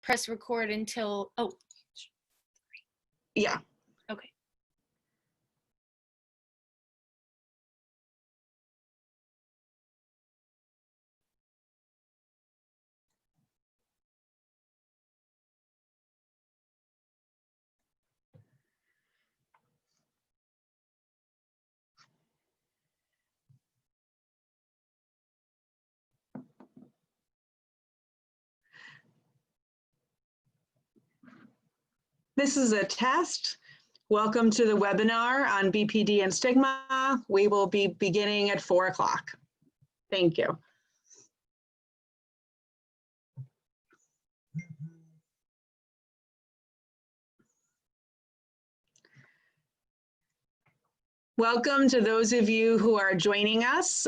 press record until, oh. Yeah. Okay. This is a test. Welcome to the webinar on BPD and stigma. We will be beginning at 4 o'clock. Thank you. Welcome to those of you who are joining us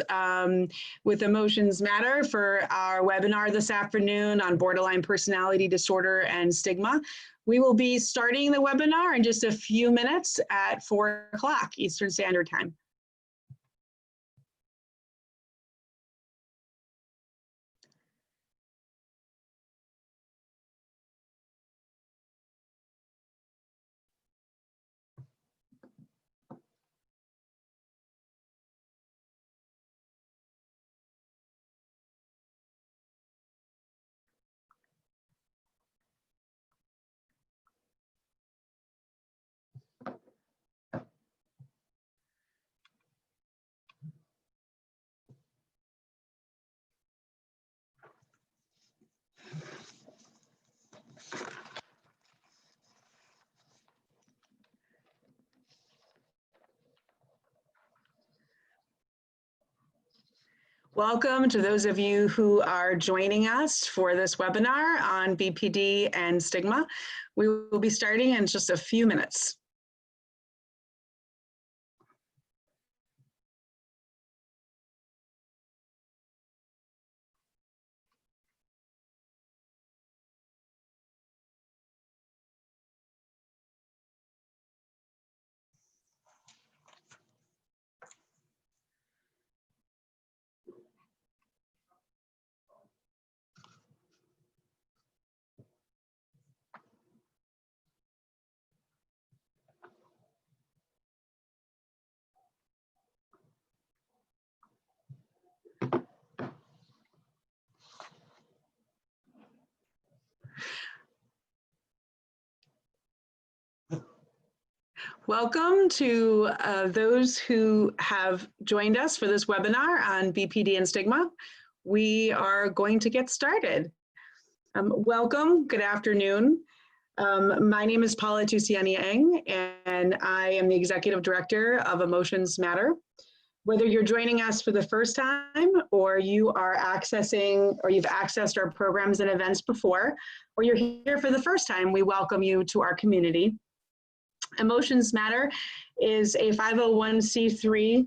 with Emotions Matter for our webinar this afternoon on borderline personality disorder and stigma. We will be starting the webinar in just a few minutes at 4 o'clock Eastern Standard Time. Welcome to those of you who are joining us for this webinar on BPD and stigma. We will be starting in just a few minutes. Welcome to those who have joined us for this webinar on BPD and stigma. We are going to get started. Welcome, good afternoon. My name is Paula Tusiani-Eng, and I am the Executive Director of Emotions Matter. Whether you're joining us for the first time or you are accessing or you've accessed our programs and events before, or you're here for the first time, we welcome you to our community. Emotions Matter is a 501c3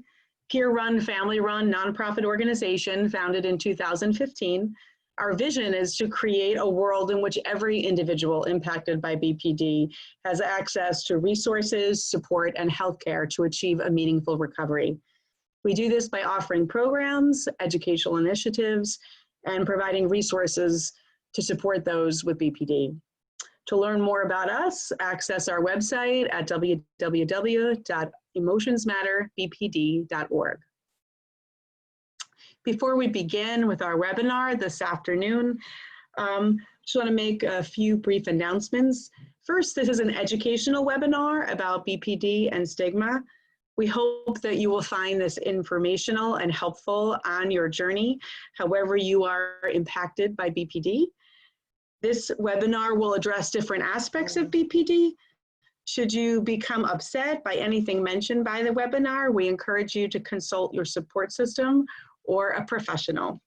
peer-run, family-run nonprofit organization founded in 2015. Our vision is to create a world in which every individual impacted by BPD has access to resources, support, and healthcare to achieve a meaningful recovery. We do this by offering programs, educational initiatives, and providing resources to support those with BPD. To learn more about us, access our website at www.emotionsmatterbpd.org. Before we begin with our webinar this afternoon, just want to make a few brief announcements. First, this is an educational webinar about BPD and stigma. We hope that you will find this informational and helpful on your journey, however you are impacted by BPD. This webinar will address different aspects of BPD. Should you become upset by anything mentioned by the webinar, we encourage you to consult your support system or a professional.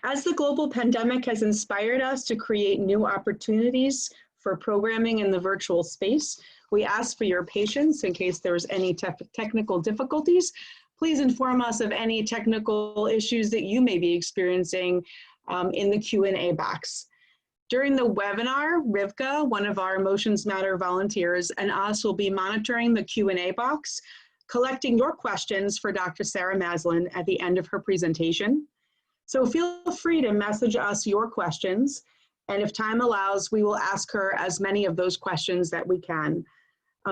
As the global pandemic has inspired us to create new opportunities for programming in the virtual space, we ask for your patience in case there's any technical difficulties. Please inform us of any technical issues that you may be experiencing in the Q&A box. During the webinar, Rivka, one of our Emotions Matter volunteers, and us will be monitoring the Q&A box, collecting your questions for Dr. Sara Masland at the end of her presentation. So feel free to message us your questions, And if time allows, we will ask her as many of those questions that we can.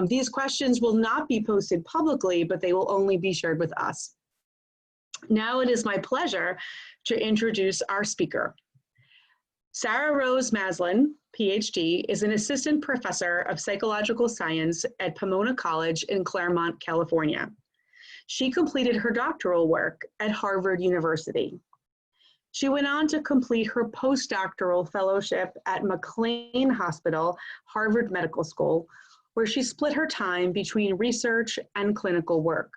These questions will not be posted publicly, but they will only be shared with us. Now it is my pleasure to introduce our speaker. Sara Rose Masland, PhD, is an assistant professor of psychological science at Pomona College in Claremont, California. She completed her doctoral work at Harvard University. She went on to complete her postdoctoral fellowship at McLean Hospital, Harvard Medical School, where she split her time between research and clinical work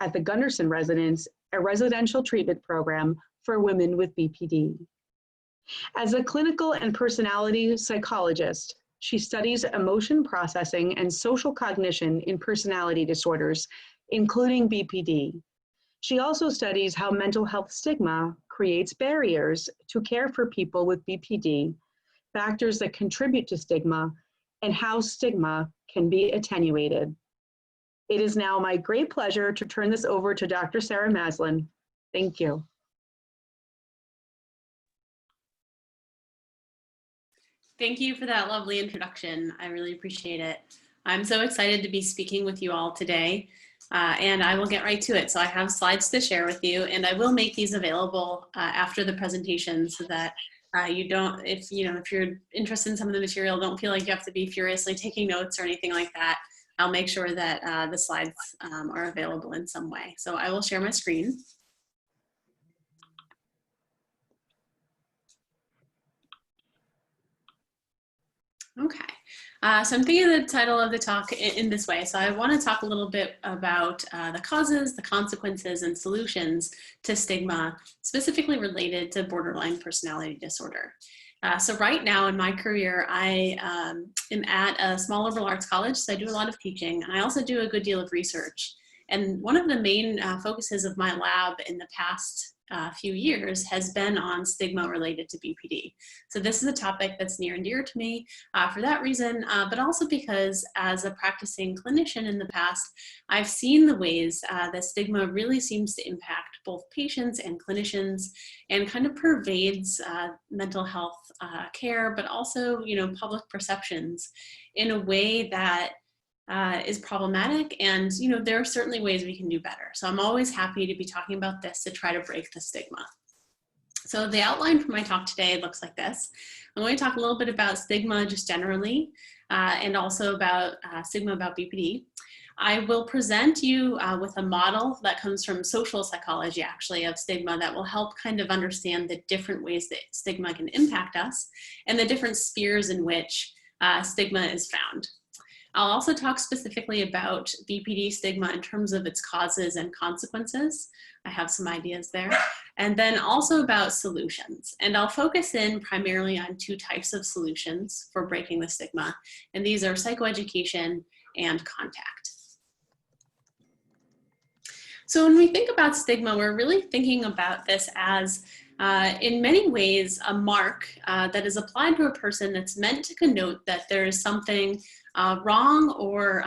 at the Gunderson Residence, a residential treatment program for women with BPD. As a clinical and personality psychologist, she studies emotion processing and social cognition in personality disorders, including BPD. She also studies how mental health stigma creates barriers to care for people with BPD, factors that contribute to stigma, and how stigma can be attenuated. It is now my great pleasure to turn this over to Dr. Sara Masland. Thank you. Thank you for that lovely introduction. I really appreciate it. I'm so excited to be speaking with you all today, and I will get right to it. So I have slides to share with you, and I will make these available after the presentation so that you don't, if you're interested in some of the material, don't feel like you have to be furiously taking notes or anything like that. I'll make sure that the slides are available in some way. So I will share my screen. Okay, so I'm thinking of the title of the talk in this way. So I want to talk a little bit about the causes, the consequences, and solutions to stigma, specifically related to borderline personality disorder. So right now in my career, I am at a small liberal arts college, so I do a lot of teaching, and I also do a good deal of research. And one of the main focuses of my lab in the past few years has been on stigma related to BPD. So this is a topic that's near and dear to me for that reason, but also because as a practicing clinician in the past, I've seen the ways that stigma really seems to impact both patients and clinicians and kind of pervades mental health care, but also, public perceptions in a way that is problematic, and there are certainly ways we can do better. So I'm always happy to be talking about this to try to break the stigma. So the outline for my talk today looks like this. I'm going to talk a little bit about stigma just generally, and also about stigma about BPD. I will present you with a model that comes from social psychology, actually, of stigma that will help kind of understand the different ways that stigma can impact us and the different spheres in which stigma is found. I'll also talk specifically about BPD stigma in terms of its causes and consequences. I have some ideas there. And then also about solutions. And I'll focus in primarily on two types of solutions for breaking the stigma. And these are psychoeducation and contact. So when we think about stigma, we're really thinking about this as in many ways, a mark that is applied to a person that's meant to connote that there is something wrong or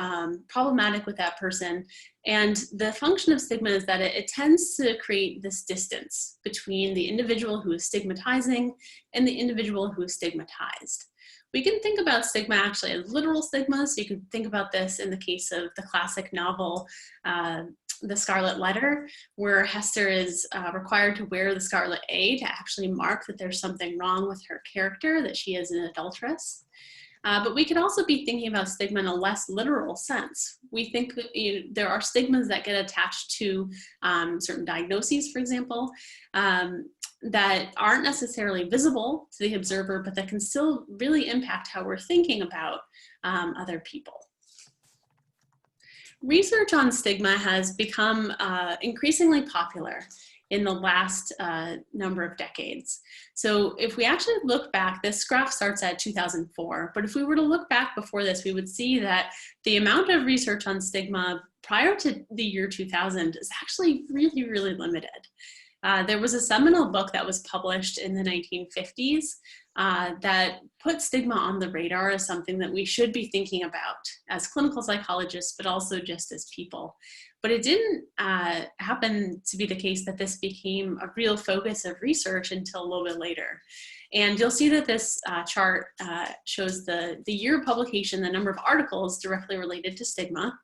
problematic with that person. And the function of stigma is that it tends to create this distance between the individual who is stigmatizing and the individual who is stigmatized. We can think about stigma actually as literal stigma. So you can think about this in the case of the classic novel, The Scarlet Letter, where Hester is required to wear the scarlet A to actually mark that there's something wrong with her character, that she is an adulteress. But we could also be thinking about stigma in a less literal sense. We think there are stigmas that get attached to certain diagnoses, for example, that aren't necessarily visible to the observer, but that can still really impact how we're thinking about other people. Research on stigma has become increasingly popular in the last number of decades. So if we actually look back, this graph starts at 2004, but if we were to look back before this, we would see that the amount of research on stigma prior to the year 2000 is actually really, really limited. There was a seminal book that was published in the 1950s that put stigma on the radar as something that we should be thinking about as clinical psychologists, but also just as people. But it didn't happen to be the case that this became a real focus of research until a little bit later. And you'll see that this chart shows the year of publication, the number of articles directly related to stigma.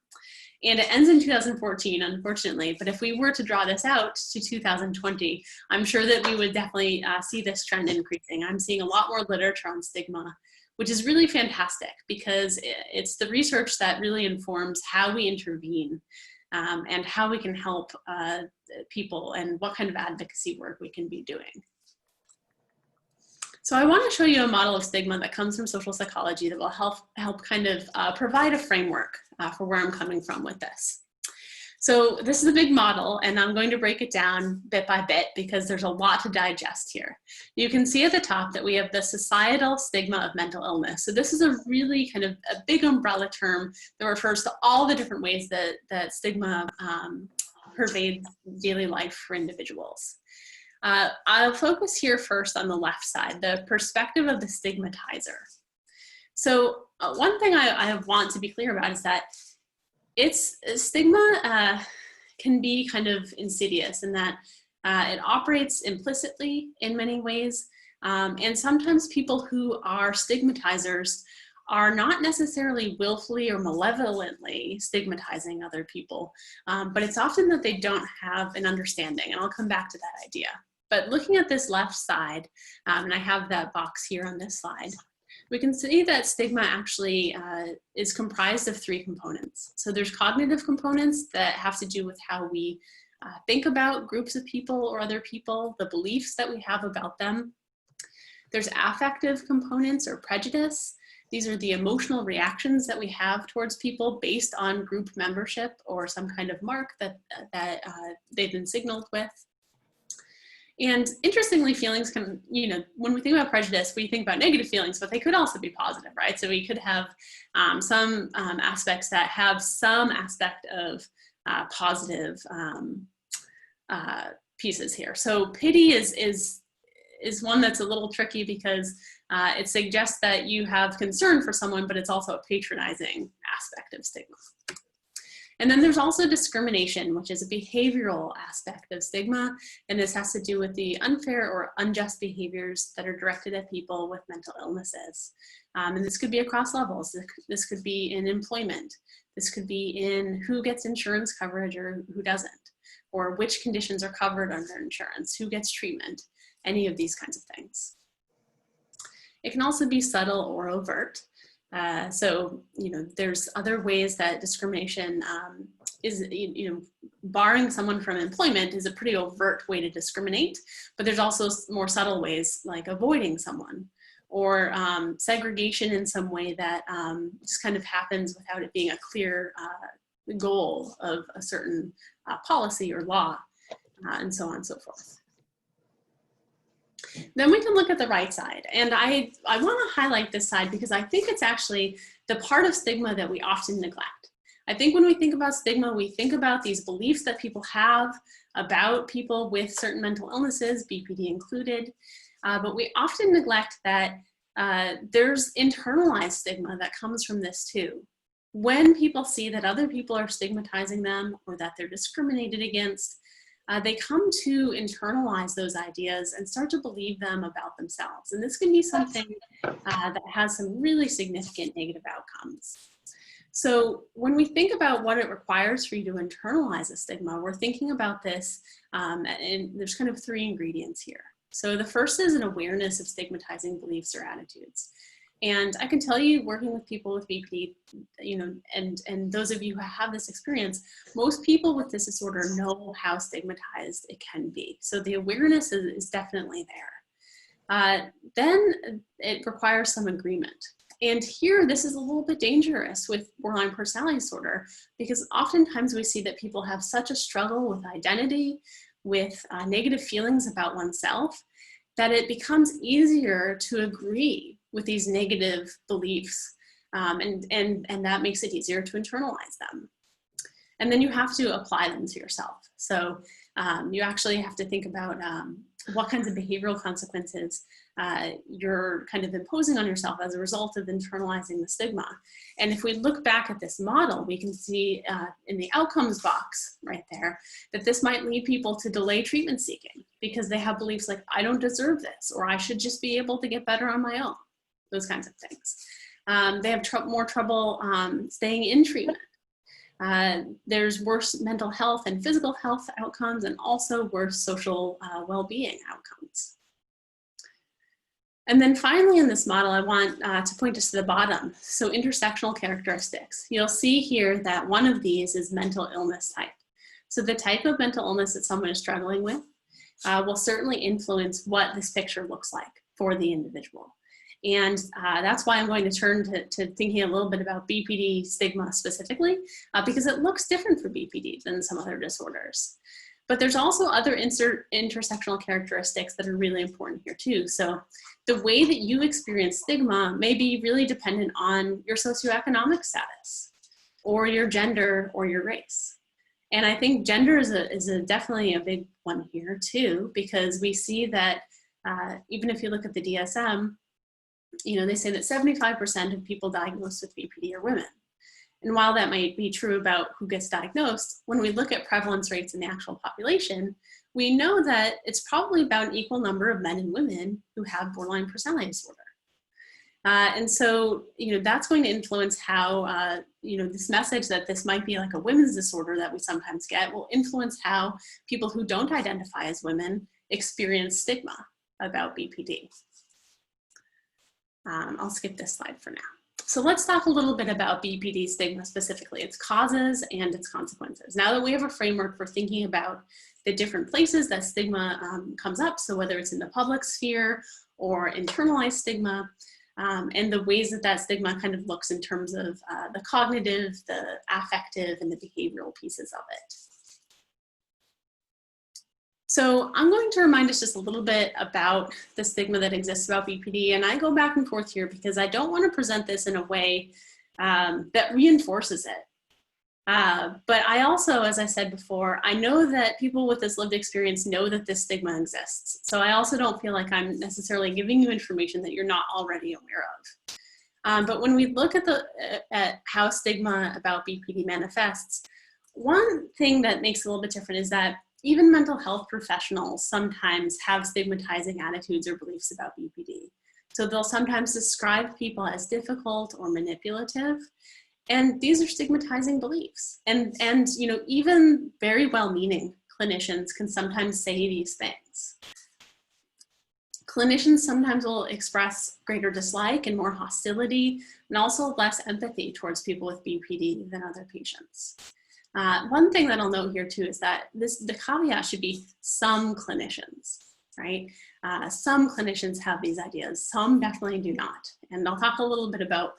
And it ends in 2014, unfortunately. But if we were to draw this out to 2020, I'm sure that we would definitely see this trend increasing. I'm seeing a lot more literature on stigma, which is really fantastic because it's the research that really informs how we intervene and how we can help people and what kind of advocacy work we can be doing. So I want to show you a model of stigma that comes from social psychology that will help kind of provide a framework for where I'm coming from with this. So this is a big model, and I'm going to break it down bit by bit because there's a lot to digest here. You can see at the top that we have the societal stigma of mental illness. So this is a really kind of a big umbrella term that refers to all the different ways that stigma pervades daily life for individuals. I'll focus here first on the left side, the perspective of the stigmatizer. So one thing I want to be clear about is that stigma can be kind of insidious in that it operates implicitly in many ways. And sometimes people who are stigmatizers are not necessarily willfully or malevolently stigmatizing other people, but it's often that they don't have an understanding, and I'll come back to that idea. But looking at this left side, and I have that box here on this slide, we can see that stigma actually is comprised of three components. So there's cognitive components that have to do with how we think about groups of people or other people, the beliefs that we have about them. There's affective components or prejudice. These are the emotional reactions that we have towards people based on group membership or some kind of mark that they've been signaled with. And interestingly, feelings can, when we think about prejudice, we think about negative feelings, but they could also be positive, right? So we could have some aspects that have some aspect of positive pieces here. So pity is one that's a little tricky because it suggests that you have concern for someone, but it's also a patronizing aspect of stigma. And then there's also discrimination, which is a behavioral aspect of stigma. And this has to do with the unfair or unjust behaviors that are directed at people with mental illnesses. And this could be across levels. This could be in employment. This could be in who gets insurance coverage or who doesn't, or which conditions are covered under insurance, who gets treatment, any of these kinds of things. It can also be subtle or overt. So, there's other ways that discrimination is, barring someone from employment is a pretty overt way to discriminate, but there's also more subtle ways like avoiding someone or segregation in some way that just kind of happens without it being a clear goal of a certain policy or law, and so on and so forth. Then we can look at the right side. And I want to highlight this side because I think it's actually the part of stigma that we often neglect. I think when we think about stigma, we think about these beliefs that people have about people with certain mental illnesses, BPD included, but we often neglect that there's internalized stigma that comes from this too. When people see that other people are stigmatizing them or that they're discriminated against, they come to internalize those ideas and start to believe them about themselves. And this can be something that has some really significant negative outcomes. So when we think about what it requires for you to internalize a stigma, we're thinking about this, and there's kind of three ingredients here. So the first is an awareness of stigmatizing beliefs or attitudes. And I can tell you, working with people with BPD, and those of you who have this experience, most people with this disorder know how stigmatized it can be. So the awareness is definitely there. Then it requires some agreement. And here, this is a little bit dangerous with borderline personality disorder, because oftentimes we see that people have such a struggle with identity, with negative feelings about oneself, that it becomes easier to agree with these negative beliefs, and that makes it easier to internalize them. And then you have to apply them to yourself. So you actually have to think about what kinds of behavioral consequences you're kind of imposing on yourself as a result of internalizing the stigma. And if we look back at this model, we can see in the outcomes box right there that this might lead people to delay treatment seeking because they have beliefs like, I don't deserve this, or I should just be able to get better on my own, those kinds of things. They have more trouble staying in treatment. There's worse mental health and physical health outcomes, and also worse social well-being outcomes. And then finally in this model, I want to point us to the bottom. So intersectional characteristics. You'll see here that one of these is mental illness type. So the type of mental illness that someone is struggling with will certainly influence what this picture looks like for the individual. And that's why I'm going to turn to thinking a little bit about BPD stigma specifically, because it looks different for BPD than some other disorders. But there's also other intersectional characteristics that are really important here too. So the way that you experience stigma may be really dependent on your socioeconomic status, or your gender, or your race. And I think gender is definitely a big one here too, because we see that even if you look at the DSM, they say that 75% of people diagnosed with BPD are women. And while that might be true about who gets diagnosed, when we look at prevalence rates in the actual population, we know that it's probably about an equal number of men and women who have borderline personality disorder. And so, that's going to influence how, this message that this might be like a women's disorder that we sometimes get will influence how people who don't identify as women experience stigma about BPD. I'll skip this slide for now. So let's talk a little bit about BPD stigma specifically, its causes and its consequences. Now that we have a framework for thinking about the different places that stigma comes up, so whether it's in the public sphere or internalized stigma, and the ways that stigma kind of looks in terms of the cognitive, the affective, and the behavioral pieces of it. So I'm going to remind us just a little bit about the stigma that exists about BPD, and I go back and forth here because I don't want to present this in a way that reinforces it. But I also, as I said before, I know that people with this lived experience know that this stigma exists. So I also don't feel like I'm necessarily giving you information that you're not already aware of. But when we look at how stigma about BPD manifests, one thing that makes it a little bit different is that even mental health professionals sometimes have stigmatizing attitudes or beliefs about BPD. So they'll sometimes describe people as difficult or manipulative, and these are stigmatizing beliefs. And even very well-meaning clinicians can sometimes say these things. Clinicians sometimes will express greater dislike and more hostility, and also less empathy towards people with BPD than other patients. One thing that I'll note here too is that the caveat should be some clinicians, right? Some clinicians have these ideas, some definitely do not. And I'll talk a little bit about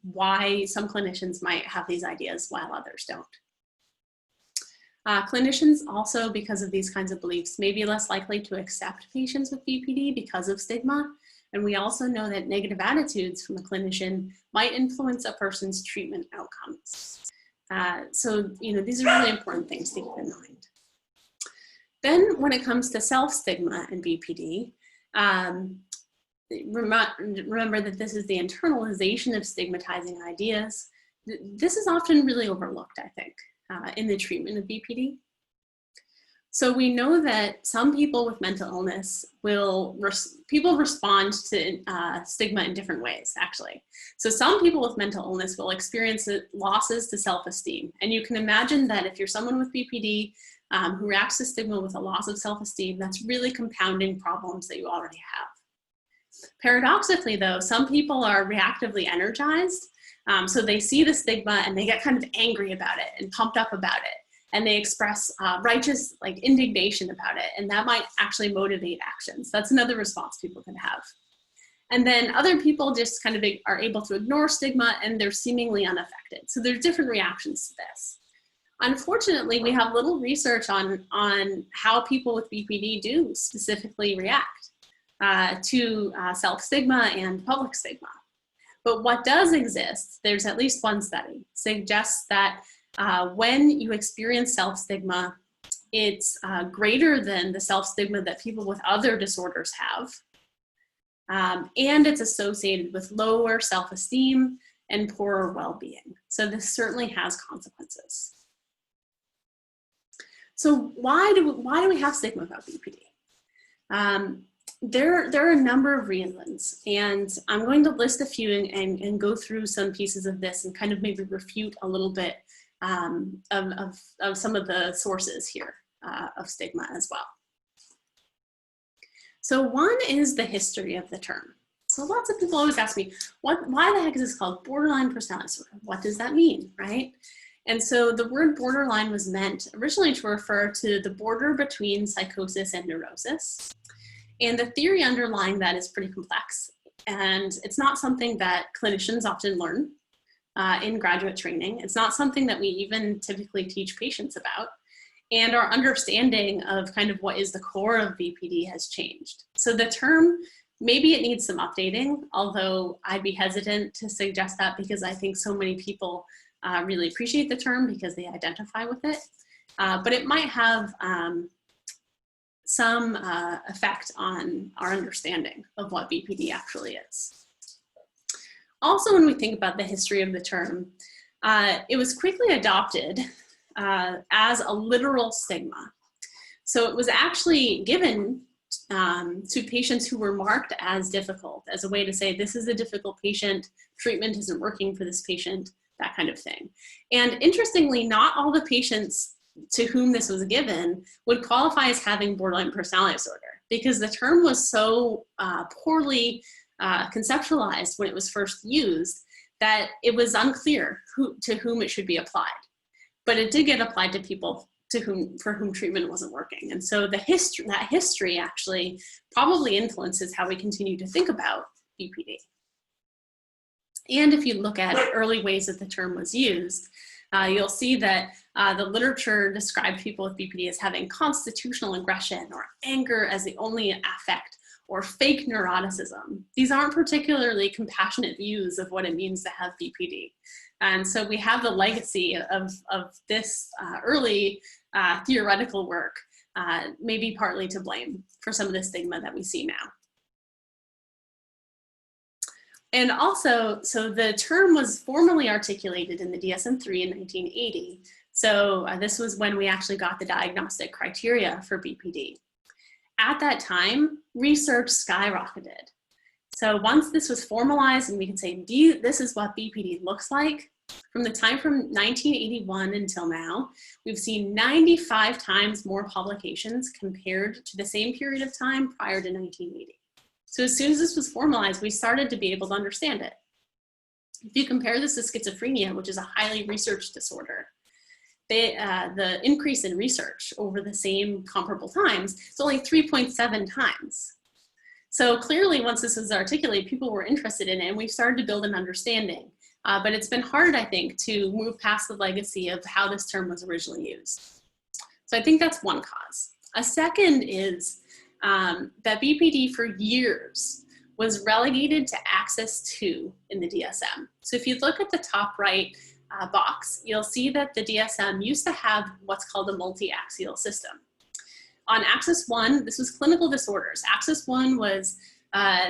why some clinicians might have these ideas while others don't. Clinicians also, because of these kinds of beliefs, may be less likely to accept patients with BPD because of stigma. And we also know that negative attitudes from a clinician might influence a person's treatment outcomes. So these are really important things to keep in mind. Then when it comes to self-stigma and BPD, remember that this is the internalization of stigmatizing ideas. This is often really overlooked, I think, in the treatment of BPD. So we know that some people with mental illness people respond to stigma in different ways, actually. So some people with mental illness will experience losses to self-esteem. And you can imagine that if you're someone with BPD who reacts to stigma with a loss of self-esteem, that's really compounding problems that you already have. Paradoxically though, some people are reactively energized. So they see the stigma and they get kind of angry about it and pumped up about it. And they express righteous indignation about it. And that might actually motivate actions. That's another response people can have. And then other people just kind of are able to ignore stigma and they're seemingly unaffected. So there's different reactions to this. Unfortunately, we have little research on how people with BPD do specifically react to self-stigma and public stigma. But what does exist, there's at least one study, suggests that when you experience self-stigma, it's greater than the self-stigma that people with other disorders have. and it's associated with lower self-esteem and poorer well-being. So this certainly has consequences. So why do we have stigma about BPD? There are a number of reasons, and I'm going to list a few and go through some pieces of this and kind of maybe refute a little bit of some of the sources here of stigma as well. So one is the history of the term. So lots of people always ask me, why the heck is this called borderline personality disorder? What does that mean, right? And so the word borderline was meant originally to refer to the border between psychosis and neurosis. And the theory underlying that is pretty complex. And it's not something that clinicians often learn in graduate training. It's not something that we even typically teach patients about. And our understanding of kind of what is the core of BPD has changed. So the term, maybe it needs some updating, although I'd be hesitant to suggest that because I think so many people really appreciate the term because they identify with it. But it might have some effect on our understanding of what BPD actually is. Also, when we think about the history of the term, it was quickly adopted as a literal stigma. So it was actually given to patients who were marked as difficult, as a way to say, this is a difficult patient, treatment isn't working for this patient, that kind of thing. And interestingly, not all the patients to whom this was given would qualify as having borderline personality disorder, because the term was so poorly conceptualized when it was first used that it was unclear to whom it should be applied. But it did get applied to people for whom treatment wasn't working. And so that history actually probably influences how we continue to think about BPD. And if you look at early ways that the term was used, you'll see that the literature described people with BPD as having constitutional aggression or anger as the only affect, or fake neuroticism. These aren't particularly compassionate views of what it means to have BPD. And so we have the legacy of this early theoretical work, maybe partly to blame for some of the stigma that we see now. And also, so the term was formally articulated in the DSM-3 in 1980. So this was when we actually got the diagnostic criteria for BPD. At that time, research skyrocketed. So once this was formalized and we could say, this is what BPD looks like, from the time from 1981 until now, we've seen 95 times more publications compared to the same period of time prior to 1980. So as soon as this was formalized, we started to be able to understand it. If you compare this to schizophrenia, which is a highly researched disorder, the increase in research over the same comparable times is only 3.7 times. So clearly, once this was articulated, people were interested in it, and we've started to build an understanding. But it's been hard, I think, to move past the legacy of how this term was originally used. So I think that's one cause. A second is that BPD for years was relegated to Axis 2 in the DSM. So if you look at the top right box, you'll see that the DSM used to have what's called a multi-axial system. On Axis 1, this was clinical disorders. Axis 1 was,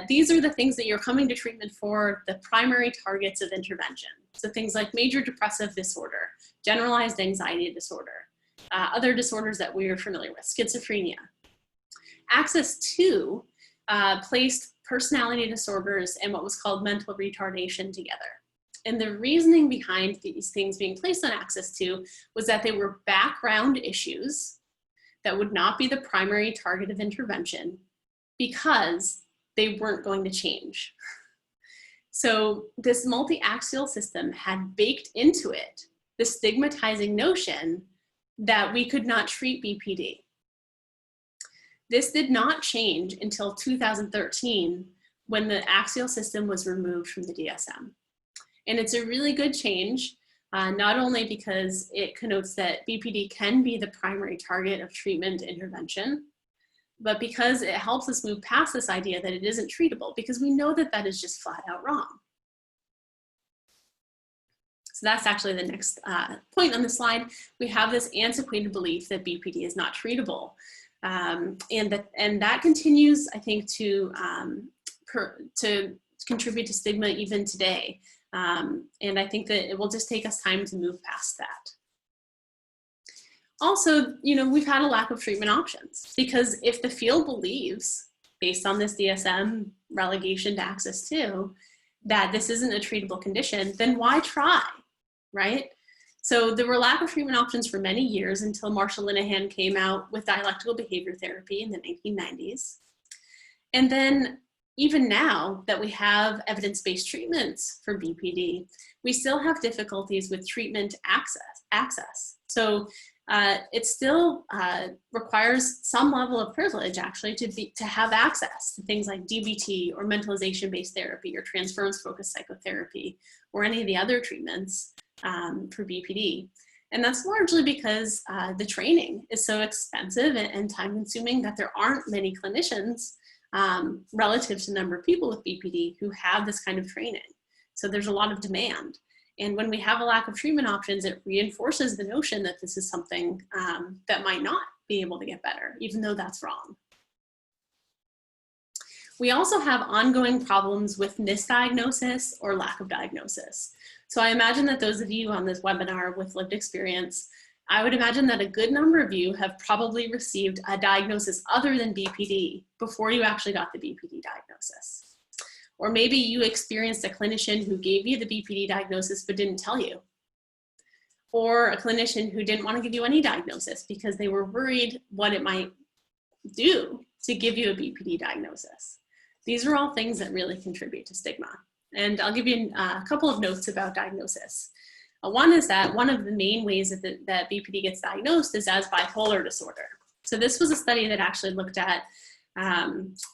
these are the things that you're coming to treatment for, the primary targets of intervention. So things like major depressive disorder, generalized anxiety disorder, other disorders that we are familiar with, schizophrenia. Axis 2 placed personality disorders and what was called mental retardation together. And the reasoning behind these things being placed on Axis 2 was that they were background issues that would not be the primary target of intervention because they weren't going to change. So this multi-axial system had baked into it the stigmatizing notion that we could not treat BPD. This did not change until 2013 when the axial system was removed from the DSM. And it's a really good change, not only because it connotes that BPD can be the primary target of treatment intervention, but because it helps us move past this idea that it isn't treatable, because we know that that is just flat out wrong. So that's actually the next point on the slide. We have this antiquated belief that BPD is not treatable. And that continues, I think, to to contribute to stigma even today. And I think that it will just take us time to move past that. Also, we've had a lack of treatment options, because if the field believes, based on this DSM relegation to access to, that this isn't a treatable condition, then why try, right? So there were lack of treatment options for many years until Marshall Linehan came out with dialectical behavior therapy in the 1990s. And then even now that we have evidence-based treatments for BPD, we still have difficulties with treatment access. So it still requires some level of privilege, actually, to have access to things like DBT or mentalization-based therapy or transference-focused psychotherapy or any of the other treatments for BPD. And that's largely because the training is so expensive and time-consuming that there aren't many clinicians relative to the number of people with BPD who have this kind of training. So there's a lot of demand. And when we have a lack of treatment options, it reinforces the notion that this is something that might not be able to get better, even though that's wrong. We also have ongoing problems with misdiagnosis or lack of diagnosis. So I imagine that those of you on this webinar with lived experience, I would imagine that a good number of you have probably received a diagnosis other than BPD before you actually got the BPD diagnosis. Or maybe you experienced a clinician who gave you the BPD diagnosis but didn't tell you. Or a clinician who didn't want to give you any diagnosis because they were worried what it might do to give you a BPD diagnosis. These are all things that really contribute to stigma. And I'll give you a couple of notes about diagnosis. One is that one of the main ways that BPD gets diagnosed is as bipolar disorder. So this was a study that actually looked at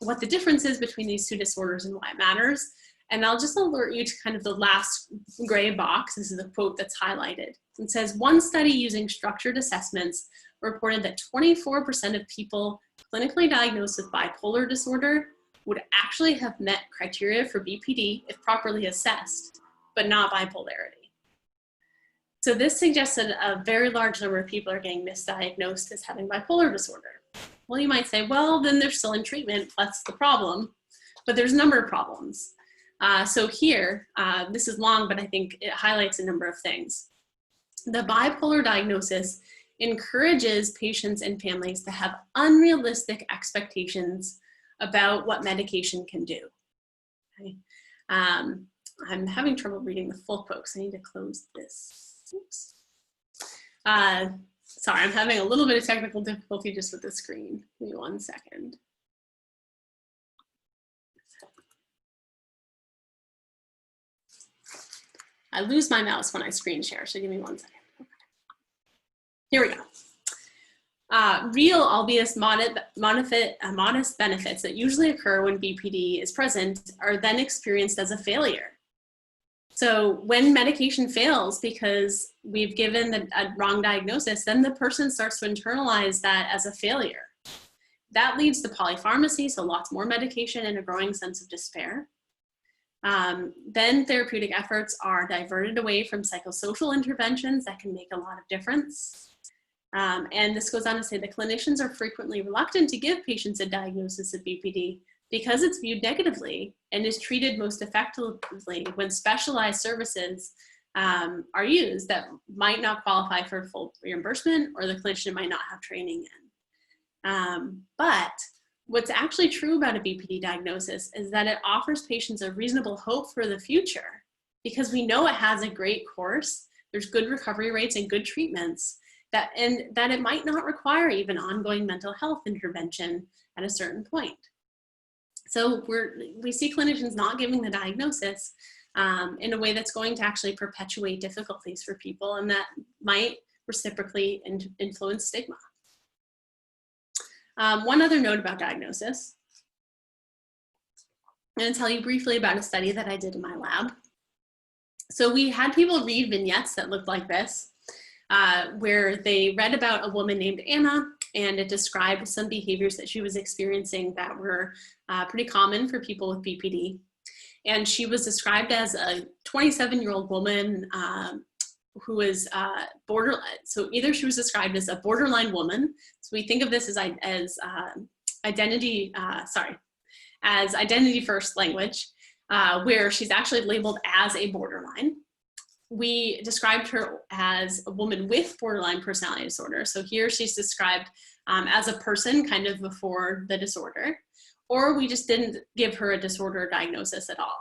what the difference is between these two disorders and why it matters. And I'll just alert you to kind of the last gray box. This is a quote that's highlighted. It says, one study using structured assessments reported that 24% of people clinically diagnosed with bipolar disorder would actually have met criteria for BPD if properly assessed, but not bipolarity. So this suggests that a very large number of people are getting misdiagnosed as having bipolar disorder. Well, you might say, well, then they're still in treatment. That's the problem. But there's a number of problems. So here, this is long, but I think it highlights a number of things. The bipolar diagnosis encourages patients and families to have unrealistic expectations about what medication can do. Okay? I'm having trouble reading the full quote, so I need to close this. Oops. Sorry, I'm having a little bit of technical difficulty just with the screen. Give me 1 second. I lose my mouse when I screen share, so give me 1 second. Okay. Here we go. Real, albeit modest benefits that usually occur when BPD is present are then experienced as a failure. So when medication fails because we've given a wrong diagnosis, then the person starts to internalize that as a failure. That leads to polypharmacy, so lots more medication and a growing sense of despair. Then therapeutic efforts are diverted away from psychosocial interventions that can make a lot of difference. And this goes on to say that clinicians are frequently reluctant to give patients a diagnosis of BPD because it's viewed negatively and is treated most effectively when specialized services are used that might not qualify for full reimbursement or the clinician might not have training in. But what's actually true about a BPD diagnosis is that it offers patients a reasonable hope for the future because we know it has a great course, there's good recovery rates and good treatments, and that it might not require even ongoing mental health intervention at a certain point. So we see clinicians not giving the diagnosis in a way that's going to actually perpetuate difficulties for people, and that might reciprocally influence stigma. One other note about diagnosis. I'm going to tell you briefly about a study that I did in my lab. So we had people read vignettes that looked like this, where they read about a woman named Anna, and it described some behaviors that she was experiencing that were pretty common for people with BPD. And she was described as a 27-year-old woman who was borderline. So either she was described as a borderline woman. So we think of this as as identity first language, where she's actually labeled as a borderline. We described her as a woman with borderline personality disorder. So here she's described as a person kind of before the disorder, or we just didn't give her a disorder diagnosis at all.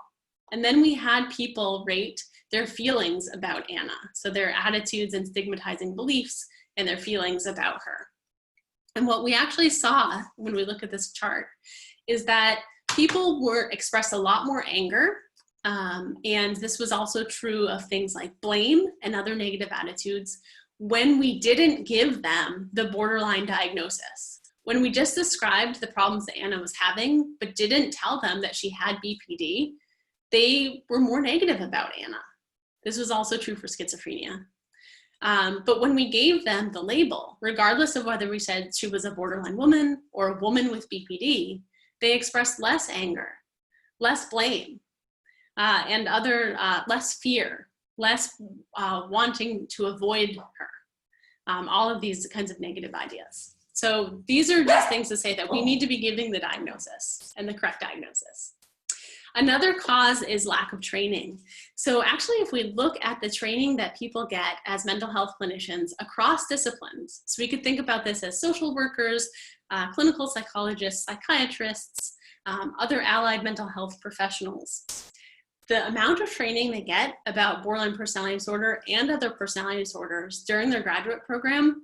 And then we had people rate their feelings about Anna. So their attitudes and stigmatizing beliefs and their feelings about her. And what we actually saw when we look at this chart is that people expressed a lot more anger. And this was also true of things like blame and other negative attitudes when we didn't give them the borderline diagnosis. When we just described the problems that Anna was having, but didn't tell them that she had BPD, they were more negative about Anna. This was also true for schizophrenia. But when we gave them the label, regardless of whether we said she was a borderline woman or a woman with BPD, they expressed less anger, less blame, and less fear, less wanting to avoid her. All of these kinds of negative ideas. So these are just things to say that we need to be giving the diagnosis and the correct diagnosis. Another cause is lack of training. So actually, if we look at the training that people get as mental health clinicians across disciplines, so we could think about this as social workers, clinical psychologists, psychiatrists, other allied mental health professionals. The amount of training they get about borderline personality disorder and other personality disorders during their graduate program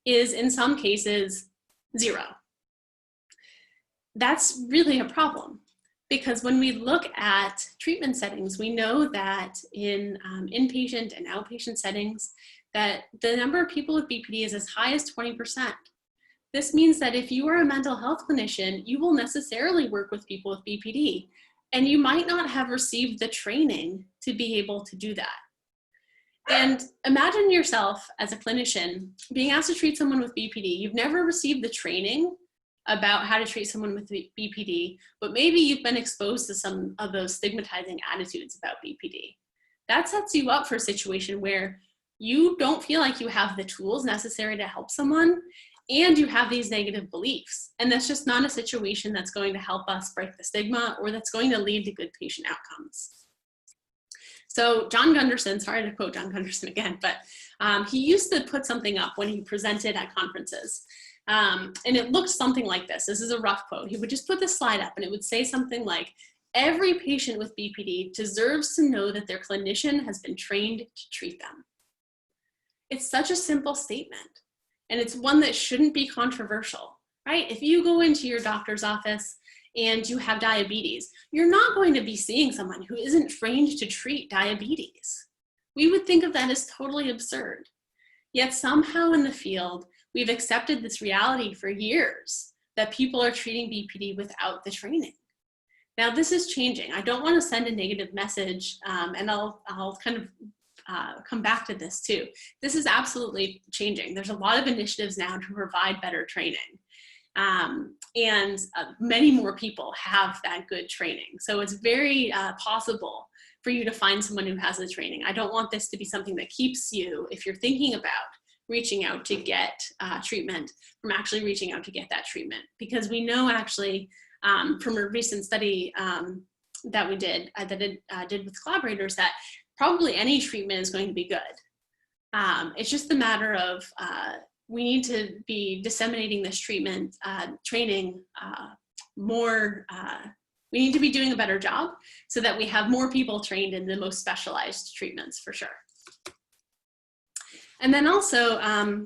is, in some cases, zero. That's really a problem, because when we look at treatment settings, we know that in inpatient and outpatient settings, that the number of people with BPD is as high as 20%. This means that if you are a mental health clinician, you will necessarily work with people with BPD, and you might not have received the training to be able to do that. And imagine yourself as a clinician being asked to treat someone with BPD. You've never received the training about how to treat someone with BPD, but maybe you've been exposed to some of those stigmatizing attitudes about BPD. That sets you up for a situation where you don't feel like you have the tools necessary to help someone, and you have these negative beliefs. And that's just not a situation that's going to help us break the stigma or that's going to lead to good patient outcomes. So John Gunderson, sorry to quote John Gunderson again, but he used to put something up when he presented at conferences. And it looked something like this. This is a rough quote. He would just put this slide up and it would say something like, every patient with BPD deserves to know that their clinician has been trained to treat them. It's such a simple statement. And it's one that shouldn't be controversial, right? If you go into your doctor's office and you have diabetes, you're not going to be seeing someone who isn't trained to treat diabetes. We would think of that as totally absurd. Yet somehow in the field, we've accepted this reality for years that people are treating BPD without the training. Now this is changing. I don't want to send a negative message, and I'll kind of come back to this too. This is absolutely changing. There's a lot of initiatives now to provide better training. And many more people have that good training. So it's very possible for you to find someone who has the training. I don't want this to be something that keeps you, if you're thinking about reaching out to get treatment, from actually reaching out to get that treatment. Because we know actually from a recent study that we did, did with collaborators, that probably any treatment is going to be good. It's just a matter of we need to be disseminating this treatment training more. We need to be doing a better job so that we have more people trained in the most specialized treatments for sure. And then also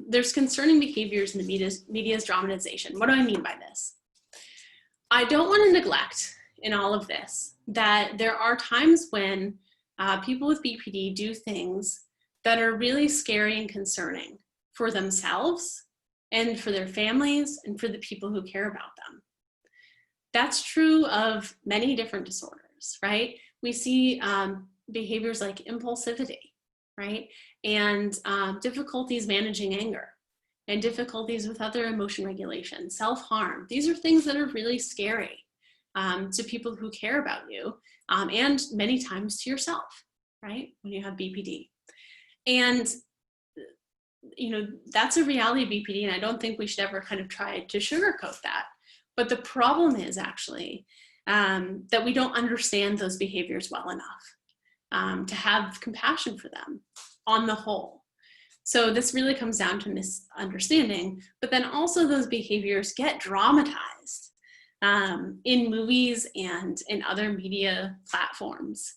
there's concerning behaviors in the media's dramatization. What do I mean by this? I don't want to neglect in all of this that there are times when people with BPD do things that are really scary and concerning for themselves and for their families and for the people who care about them. That's true of many different disorders, right? We see behaviors like impulsivity, right? And difficulties managing anger and difficulties with other emotion regulation, self-harm. These are things that are really scary to people who care about you, and many times to yourself, right? When you have BPD. And, you know, that's a reality of BPD, and I don't think we should ever kind of try to sugarcoat that. But the problem is actually that we don't understand those behaviors well enough to have compassion for them on the whole. So this really comes down to misunderstanding, but then also those behaviors get dramatized in movies and in other media platforms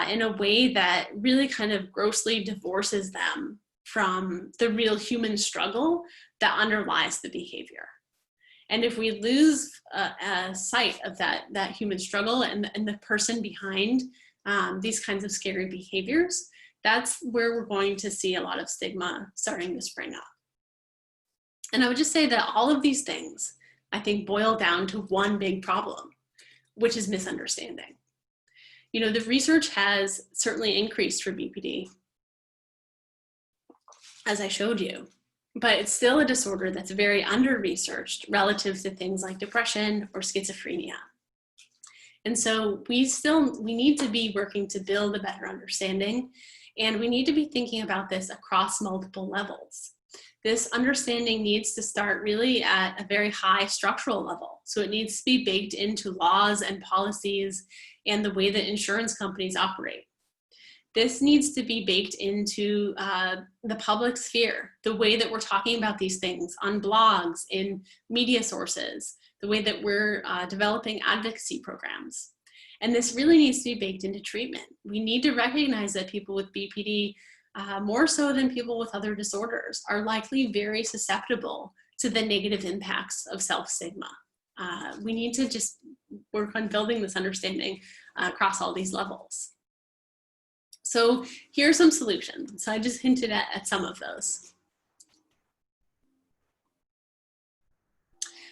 in a way that really kind of grossly divorces them from the real human struggle that underlies the behavior. And if we lose a sight of that human struggle and the person behind these kinds of scary behaviors, that's where we're going to see a lot of stigma starting to spring up. And I would just say that all of these things, I think, boil down to one big problem, which is misunderstanding. You know, the research has certainly increased for BPD, as I showed you, but it's still a disorder that's very under-researched relative to things like depression or schizophrenia. And so we need to be working to build a better understanding, and we need to be thinking about this across multiple levels. This understanding needs to start really at a very high structural level. So it needs to be baked into laws and policies and the way that insurance companies operate. This needs to be baked into the public sphere, the way that we're talking about these things on blogs, in media sources, the way that we're developing advocacy programs. And this really needs to be baked into treatment. We need to recognize that people with BPD, more so than people with other disorders, are likely very susceptible to the negative impacts of self-stigma. We need to just work on building this understanding across all these levels. So here are some solutions. So I just hinted at some of those.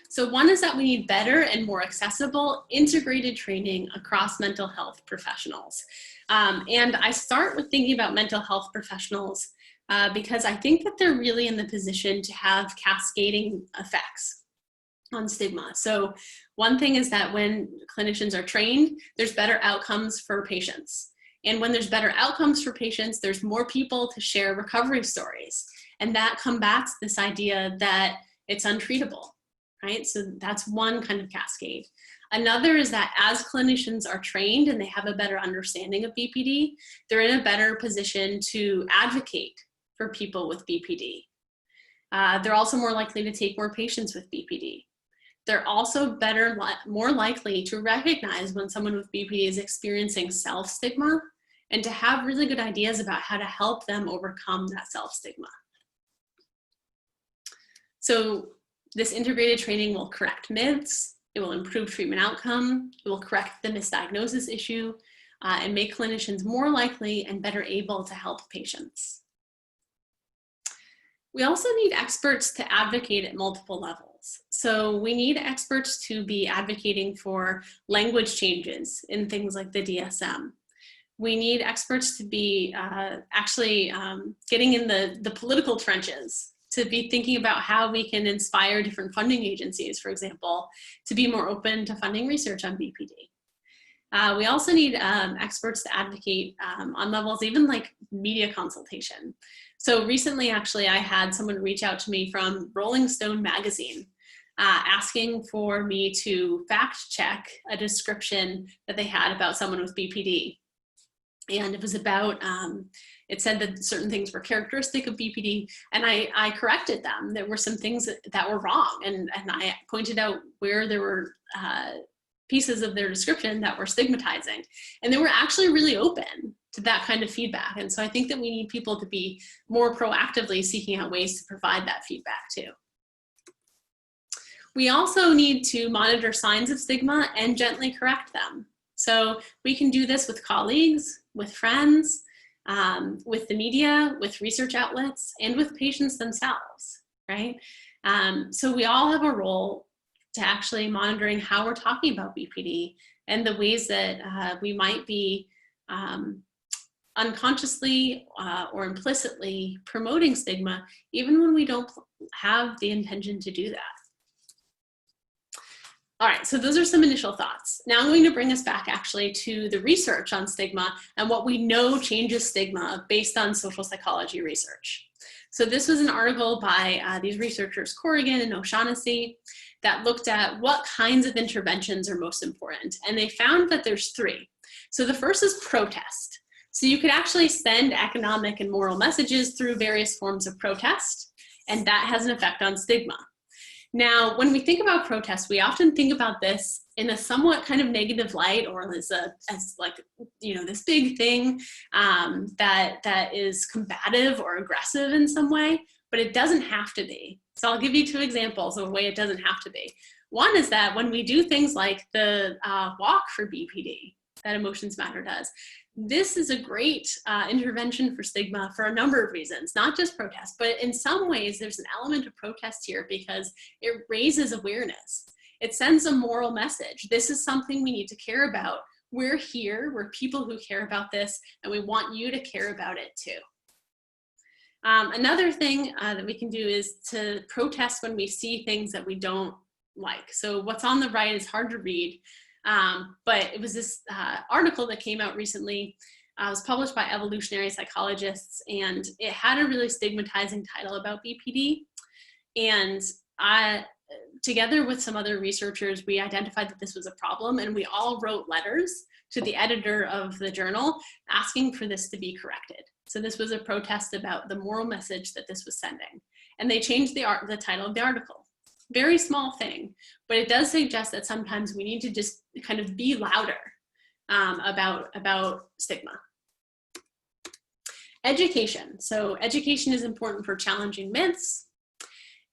So one is that we need better and more accessible integrated training across mental health professionals. And I start with thinking about mental health professionals because I think that they're really in the position to have cascading effects on stigma. So one thing is that when clinicians are trained, there's better outcomes for patients. And when there's better outcomes for patients, there's more people to share recovery stories. And that combats this idea that it's untreatable, right? So that's one kind of cascade. Another is that as clinicians are trained and they have a better understanding of BPD, they're in a better position to advocate for people with BPD. They're also more likely to take more patients with BPD. They're also more likely to recognize when someone with BPD is experiencing self-stigma and to have really good ideas about how to help them overcome that self-stigma. So this integrated training will correct myths, it will improve treatment outcome, it will correct the misdiagnosis issue, and make clinicians more likely and better able to help patients. We also need experts to advocate at multiple levels. So we need experts to be advocating for language changes in things like the DSM. We need experts to be getting in the political trenches, to be thinking about how we can inspire different funding agencies, for example, to be more open to funding research on BPD. We also need experts to advocate on levels even like media consultation. So recently, actually, I had someone reach out to me from Rolling Stone magazine asking for me to fact check a description that they had about someone with BPD. And it was about, it said that certain things were characteristic of BPD, and I corrected them. There were some things that were wrong, and I pointed out where there were pieces of their description that were stigmatizing. And they were actually really open to that kind of feedback. And so I think that we need people to be more proactively seeking out ways to provide that feedback too. We also need to monitor signs of stigma and gently correct them. So we can do this with colleagues, with friends, with the media, with research outlets, and with patients themselves, right? So we all have a role to actually monitoring how we're talking about BPD and the ways that we might be unconsciously or implicitly promoting stigma, even when we don't have the intention to do that. All right, so those are some initial thoughts. Now I'm going to bring us back actually to the research on stigma and what we know changes stigma based on social psychology research. So this was an article by these researchers, Corrigan and O'Shaughnessy, that looked at what kinds of interventions are most important. And they found that there's 3. So the first is protest. So you could actually send economic and moral messages through various forms of protest, and that has an effect on stigma. Now, when we think about protests, we often think about this in a somewhat kind of negative light, or as like, you know, this big thing that is combative or aggressive in some way, but it doesn't have to be. So I'll give you 2 examples of a way it doesn't have to be. One is that when we do things like the walk for BPD, that Emotions Matter does, this is a great intervention for stigma for a number of reasons, not just protest, but in some ways there's an element of protest here because it raises awareness. It sends a moral message. This is something we need to care about. We're here, we're people who care about this, and we want you to care about it too. Another thing that we can do is to protest when we see things that we don't like. So what's on the right is hard to read. But it was this article that came out recently. It was published by evolutionary psychologists, and it had a really stigmatizing title about BPD. And together with some other researchers, we identified that this was a problem, and we all wrote letters to the editor of the journal asking for this to be corrected. So this was a protest about the moral message that this was sending. And they changed the title of the article. Very small thing, but it does suggest that sometimes we need to just kind of be louder about stigma. Education. So education is important for challenging myths.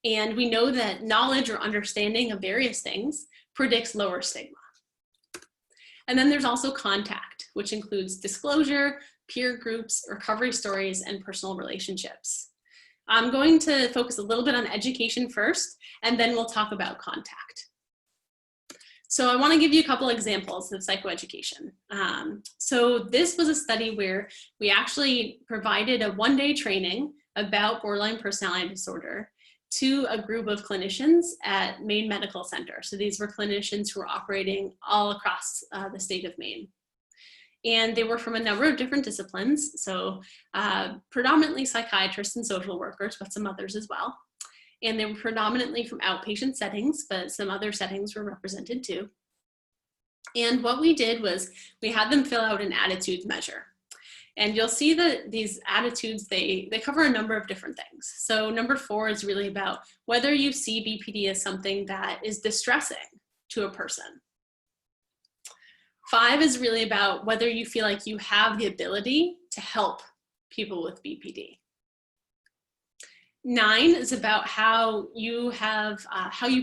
And we know that knowledge or understanding of various things predicts lower stigma. And then there's also contact, which includes disclosure, peer groups, recovery stories, and personal relationships. I'm going to focus a little bit on education first, and then we'll talk about contact. So I want to give you a couple examples of psychoeducation. So this was a study where we actually provided a one-day training about borderline personality disorder to a group of clinicians at Maine Medical Center. So these were clinicians who were operating all across the state of Maine. And they were from a number of different disciplines, so predominantly psychiatrists and social workers, but some others as well. And they were predominantly from outpatient settings, but some other settings were represented too. And what we did was we had them fill out an attitudes measure. And you'll see that these attitudes, they cover a number of different things. So number 4 is really about whether you see BPD as something that is distressing to a person. 5 is really about whether you feel like you have the ability to help people with BPD. 9 is about how you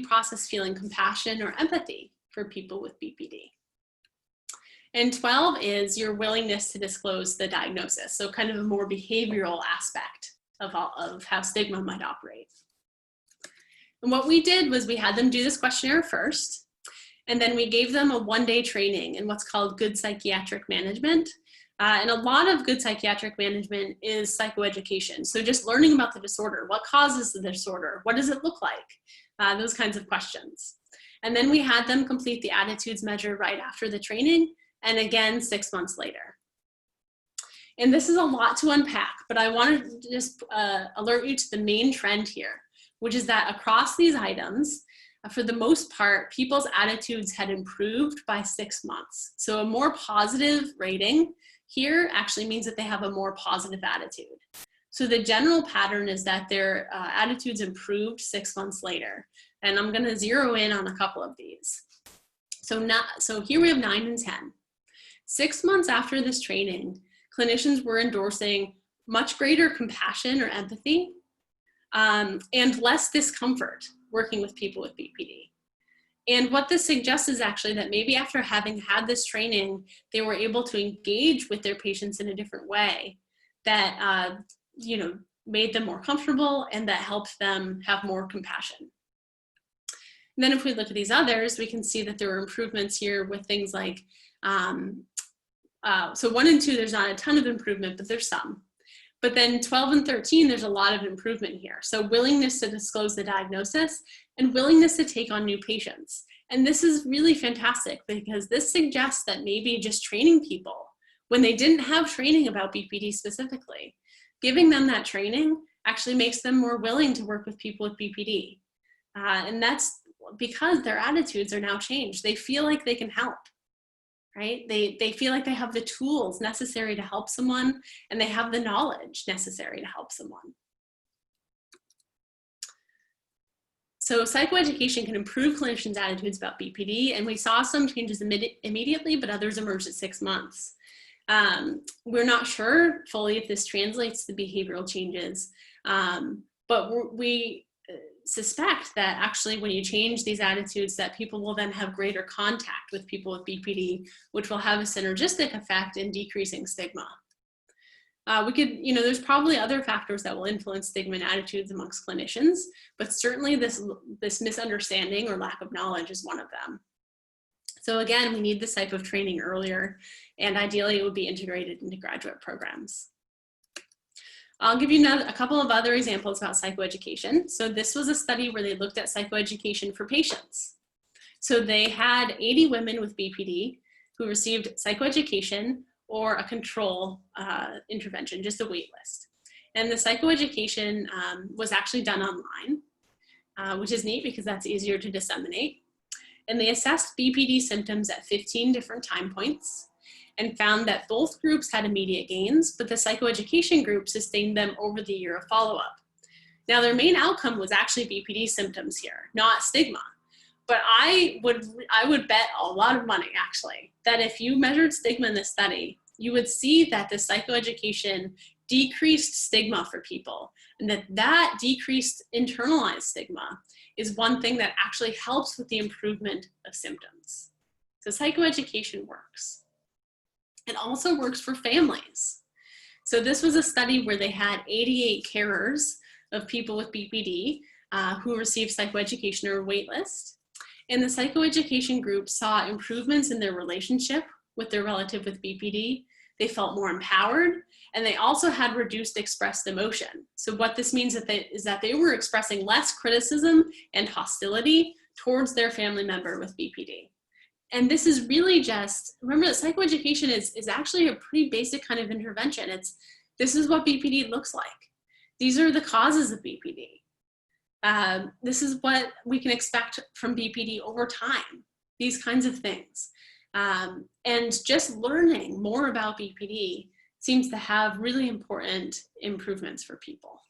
process feeling compassion or empathy for people with BPD. And 12 is your willingness to disclose the diagnosis. So kind of a more behavioral aspect of how stigma might operate. And what we did was we had them do this questionnaire first, and then we gave them a one-day training in what's called good psychiatric management. And a lot of good psychiatric management is psychoeducation. So just learning about the disorder, what causes the disorder, what does it look like, those kinds of questions. And then we had them complete the attitudes measure right after the training, and again 6 months later. And this is a lot to unpack, but I wanted to just alert you to the main trend here, which is that across these items, for the most part, people's attitudes had improved by 6 months. So a more positive rating here actually means that they have a more positive attitude. So the general pattern is that their attitudes improved 6 months later. And I'm gonna zero in on a couple of these. So here we have 9 and 10. 6 months after this training, clinicians were endorsing much greater compassion or empathy and less discomfort working with people with BPD. And what this suggests is actually that maybe after having had this training, they were able to engage with their patients in a different way that made them more comfortable and that helped them have more compassion. And then if we look at these others, we can see that there were improvements here with things like, so 1 and 2, there's not a ton of improvement, but there's some. But then 12 and 13, there's a lot of improvement here. So willingness to disclose the diagnosis and willingness to take on new patients. And this is really fantastic because this suggests that maybe just training people when they didn't have training about BPD specifically, giving them that training actually makes them more willing to work with people with BPD. And that's because their attitudes are now changed. They feel like they can help, right? They feel like they have the tools necessary to help someone, and they have the knowledge necessary to help someone. So psychoeducation can improve clinicians' attitudes about BPD, and we saw some changes immediately, but others emerged at 6 months. We're not sure fully if this translates to behavioral changes, but we suspect that actually when you change these attitudes, that people will then have greater contact with people with BPD, which will have a synergistic effect in decreasing stigma. There's probably other factors that will influence stigma and attitudes amongst clinicians, but certainly this misunderstanding or lack of knowledge is one of them. So again, we need this type of training earlier, and ideally it would be integrated into graduate programs. I'll give you a couple of other examples about psychoeducation. So this was a study where they looked at psychoeducation for patients. So they had 80 women with BPD who received psychoeducation or a control intervention, just a wait list. And the psychoeducation was actually done online, which is neat because that's easier to disseminate. And they assessed BPD symptoms at 15 different time points and found that both groups had immediate gains, but the psychoeducation group sustained them over the year of follow-up. Now, their main outcome was actually BPD symptoms here, not stigma. But I would bet a lot of money, actually, that if you measured stigma in this study, you would see that the psychoeducation decreased stigma for people, and that decreased internalized stigma is one thing that actually helps with the improvement of symptoms. So psychoeducation works. It also works for families. So this was a study where they had 88 carers of people with BPD who received psychoeducation or waitlist. And the psychoeducation group saw improvements in their relationship with their relative with BPD. They felt more empowered, and they also had reduced expressed emotion. So what this means is that they were expressing less criticism and hostility towards their family member with BPD. And this is really just, remember that psychoeducation is actually a pretty basic kind of intervention. This is what BPD looks like. These are the causes of BPD. This is what we can expect from BPD over time, these kinds of things. And just learning more about BPD seems to have really important improvements for people.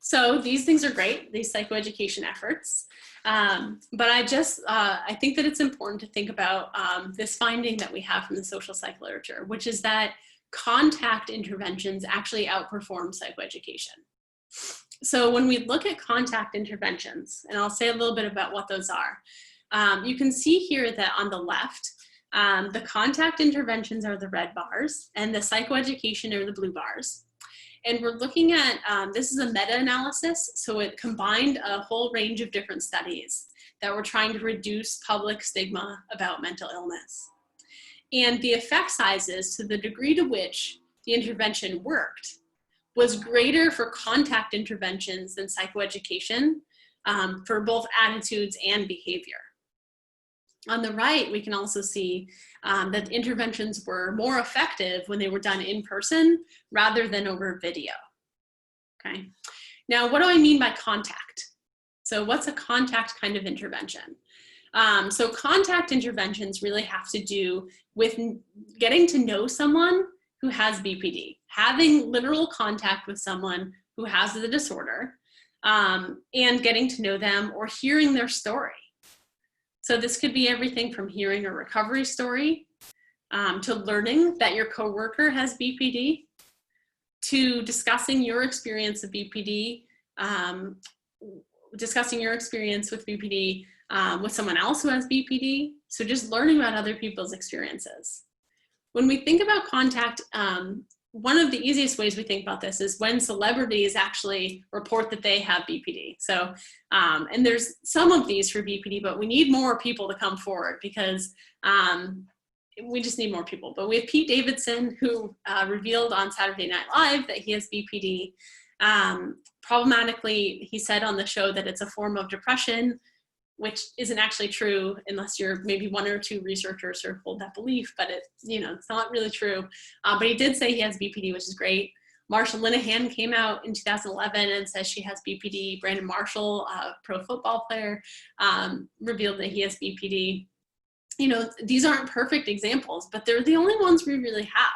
So these things are great, these psychoeducation efforts. But I think that it's important to think about this finding that we have from the social psych literature, which is that contact interventions actually outperform psychoeducation. So when we look at contact interventions, and I'll say a little bit about what those are, you can see here that on the left, the contact interventions are the red bars, and the psychoeducation are the blue bars. And we're looking at, this is a meta-analysis, so it combined a whole range of different studies that were trying to reduce public stigma about mental illness. And the effect sizes, to the degree to which the intervention worked, was greater for contact interventions than psychoeducation for both attitudes and behavior. On the right, we can also see that interventions were more effective when they were done in person rather than over video. Okay. Now, what do I mean by contact? So what's a contact kind of intervention? So contact interventions really have to do with getting to know someone who has BPD, having literal contact with someone who has the disorder, and getting to know them or hearing their story. So this could be everything from hearing a recovery story, to learning that your coworker has BPD, to discussing your experience of BPD, discussing your experience with BPD with someone else who has BPD. So just learning about other people's experiences. When we think about contact, one of the easiest ways we think about this is when celebrities actually report that they have BPD. So, and there's some of these for BPD, but we need more people to come forward because we just need more people. But we have Pete Davidson, who revealed on Saturday Night Live that he has BPD. Problematically, he said on the show that it's a form of depression. which isn't actually true unless you're maybe one or two researchers who hold that belief, but it's not really true. But he did say he has BPD, which is great. Marsha Linehan came out in 2011 and says she has BPD. Brandon Marshall, a pro football player, revealed that he has BPD. These aren't perfect examples, but they're the only ones we really have.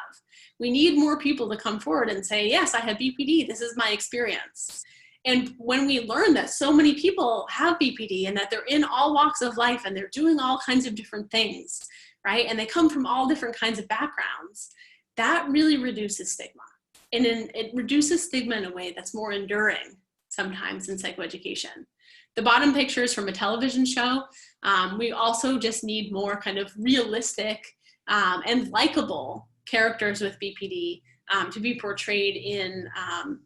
We need more people to come forward and say, yes, I have BPD. This is my experience. And when we learn that so many people have BPD and that they're in all walks of life and they're doing all kinds of different things, right? And they come from all different kinds of backgrounds, that really reduces stigma. And it reduces stigma in a way that's more enduring sometimes in psychoeducation. The bottom picture is from a television show. We also just need more kind of realistic and likable characters with BPD to be portrayed in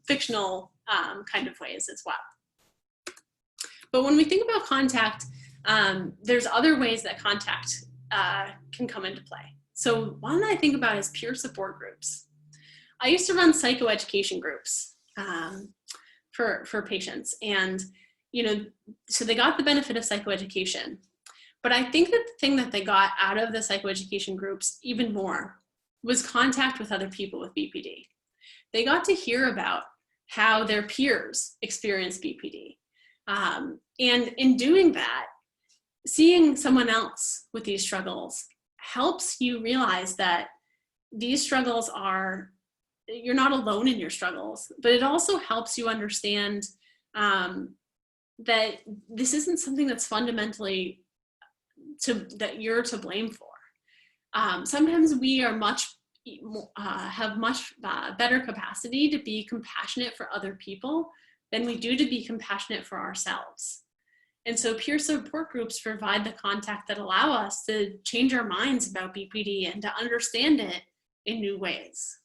fictional kind of ways as well. But when we think about contact, there's other ways that contact can come into play. So one I think about is peer support groups. I used to run psychoeducation groups for patients, and so they got the benefit of psychoeducation. But I think that the thing that they got out of the psychoeducation groups even more was contact with other people with BPD. They got to hear about how their peers experience BPD. And in doing that, seeing someone else with these struggles helps you realize that these struggles you're not alone in your struggles, but it also helps you understand that this isn't something that's fundamentally that you're to blame for. Sometimes we are have much better capacity to be compassionate for other people than we do to be compassionate for ourselves. And so peer support groups provide the contact that allow us to change our minds about BPD and to understand it in new ways.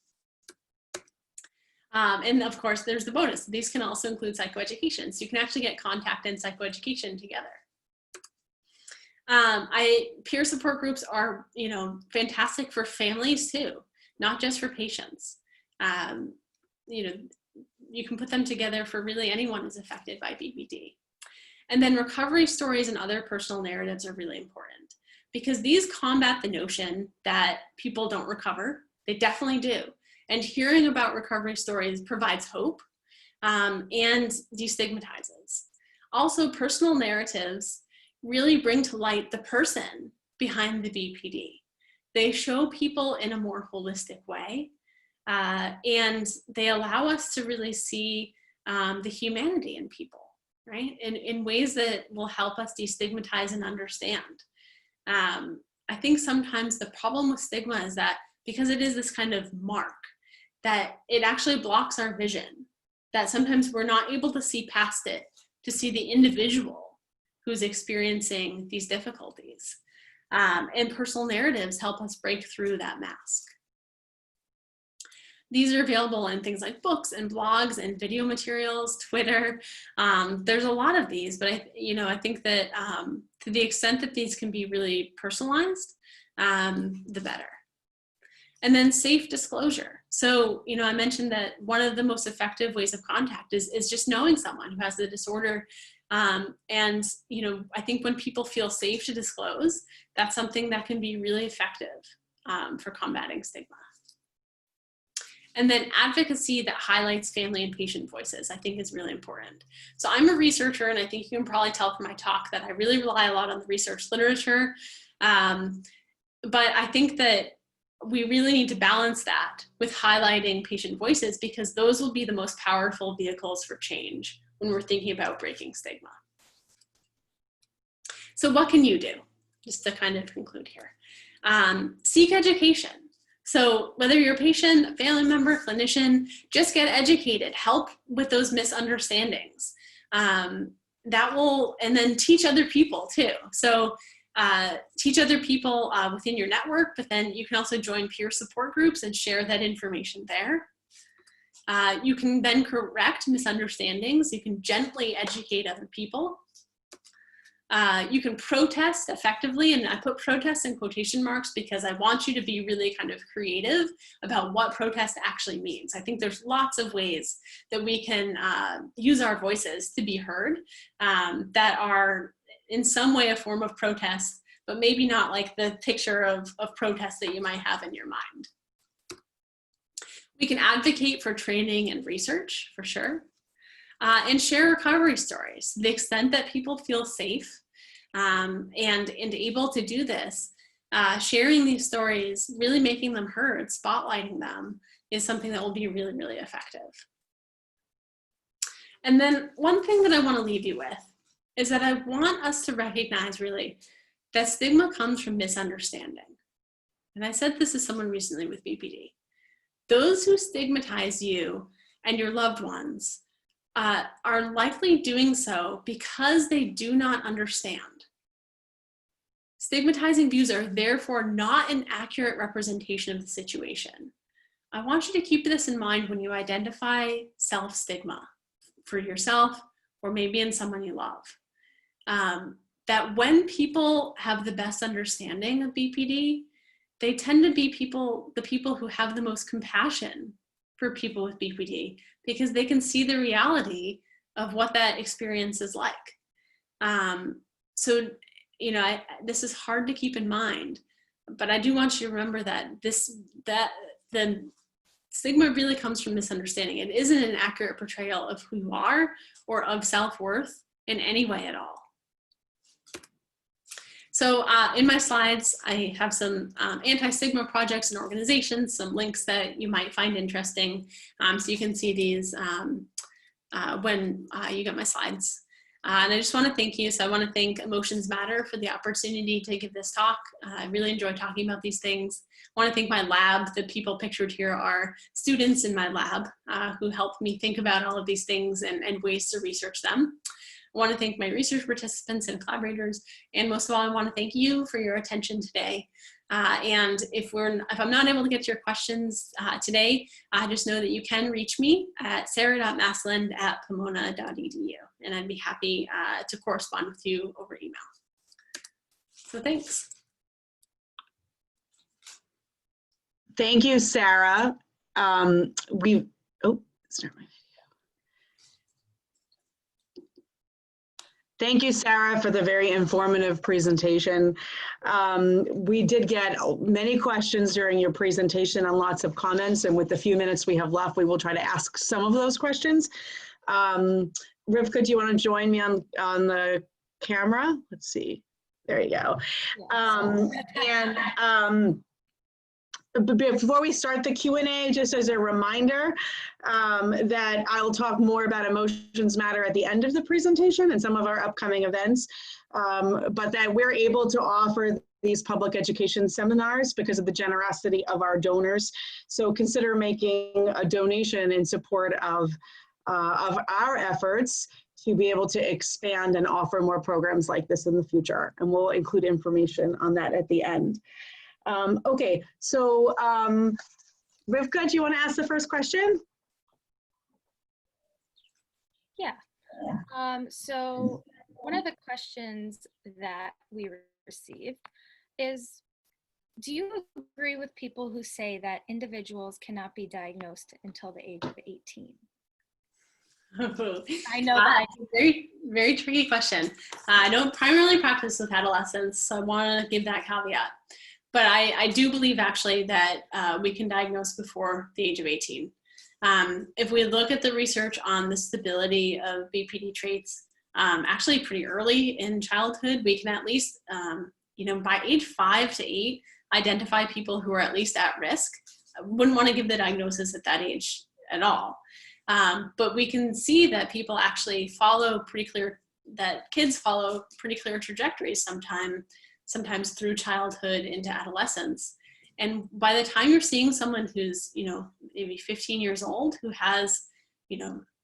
And of course, there's the bonus. These can also include psychoeducation. So you can actually get contact and psychoeducation together. Peer support groups are, fantastic for families too, not just for patients. You can put them together for really anyone who's affected by BPD. And then recovery stories and other personal narratives are really important because these combat the notion that people don't recover. They definitely do. And hearing about recovery stories provides hope and destigmatizes. Also, personal narratives really bring to light the person behind the BPD. They show people in a more holistic way, and they allow us to really see the humanity in people, right? In ways that will help us destigmatize and understand. I think sometimes the problem with stigma is that because it is this kind of mark, that it actually blocks our vision, that sometimes we're not able to see past it, to see the individual who's experiencing these difficulties. And personal narratives help us break through that mask. These are available in things like books and blogs and video materials, Twitter. There's a lot of these, but I think that to the extent that these can be really personalized, the better. And then safe disclosure. So, I mentioned that one of the most effective ways of contact is just knowing someone who has the disorder. And, I think when people feel safe to disclose, that's something that can be really effective for combating stigma. And then advocacy that highlights family and patient voices, I think is really important. So I'm a researcher, and I think you can probably tell from my talk that I really rely a lot on the research literature. But I think that we really need to balance that with highlighting patient voices, because those will be the most powerful vehicles for change when we're thinking about breaking stigma. So what can you do? Just to kind of conclude here. Seek education. So whether you're a patient, a family member, clinician, just get educated, help with those misunderstandings. And then teach other people too. So teach other people within your network, but then you can also join peer support groups and share that information there. You can then correct misunderstandings. You can gently educate other people. You can protest effectively, and I put protest in quotation marks because I want you to be really kind of creative about what protest actually means. I think there's lots of ways that we can use our voices to be heard that are in some way a form of protest, but maybe not like the picture of protest that you might have in your mind. We can advocate for training and research, for sure, and share recovery stories. To the extent that people feel safe and able to do this, sharing these stories, really making them heard, spotlighting them, is something that will be really, really effective. And then one thing that I want to leave you with is that I want us to recognize really that stigma comes from misunderstanding. And I said this to someone recently with BPD. Those who stigmatize you and your loved ones are likely doing so because they do not understand. Stigmatizing views are therefore not an accurate representation of the situation. I want you to keep this in mind when you identify self-stigma for yourself or maybe in someone you love. That when people have the best understanding of BPD, they tend to be the people who have the most compassion for people with BPD because they can see the reality of what that experience is like. So, you know, this is hard to keep in mind, but I do want you to remember that the stigma really comes from misunderstanding. It isn't an accurate portrayal of who you are or of self-worth in any way at all. So in my slides, I have some anti-stigma projects and organizations, some links that you might find interesting. So you can see these when you get my slides. And I just want to thank you. So I want to thank Emotions Matter for the opportunity to give this talk. I really enjoy talking about these things. I want to thank my lab. The people pictured here are students in my lab who helped me think about all of these things and ways to research them. I want to thank my research participants and collaborators, and most of all, I want to thank you for your attention today. And if I'm not able to get to your questions today, just know that you can reach me at sara.masland@pomona.edu, and I'd be happy to correspond with you over email. So thanks. Thank you, Sara. Thank you, Sara, for the very informative presentation. We did get many questions during your presentation and lots of comments, and with the few minutes we have left, we will try to ask some of those questions. Rivka, do you want to join me on the camera? Let's see. There you go. Before we start the Q&A, just as a reminder that I'll talk more about Emotions Matter at the end of the presentation and some of our upcoming events, but that we're able to offer these public education seminars because of the generosity of our donors. So consider making a donation in support of our efforts to be able to expand and offer more programs like this in the future. And we'll include information on that at the end. Okay, so Rivka, do you want to ask the first question? Yeah. So one of the questions that we received is, do you agree with people who say that individuals cannot be diagnosed until the age of 18? I know that. Very, very tricky question. I don't primarily practice with adolescents, so I want to give that caveat. But I do believe actually that we can diagnose before the age of 18. If we look at the research on the stability of BPD traits, actually pretty early in childhood, we can at least, by age 5 to 8, identify people who are at least at risk. I wouldn't want to give the diagnosis at that age at all. But we can see that people actually kids follow pretty clear trajectories sometimes through childhood into adolescence. And by the time you're seeing someone who's, maybe 15 years old, who has,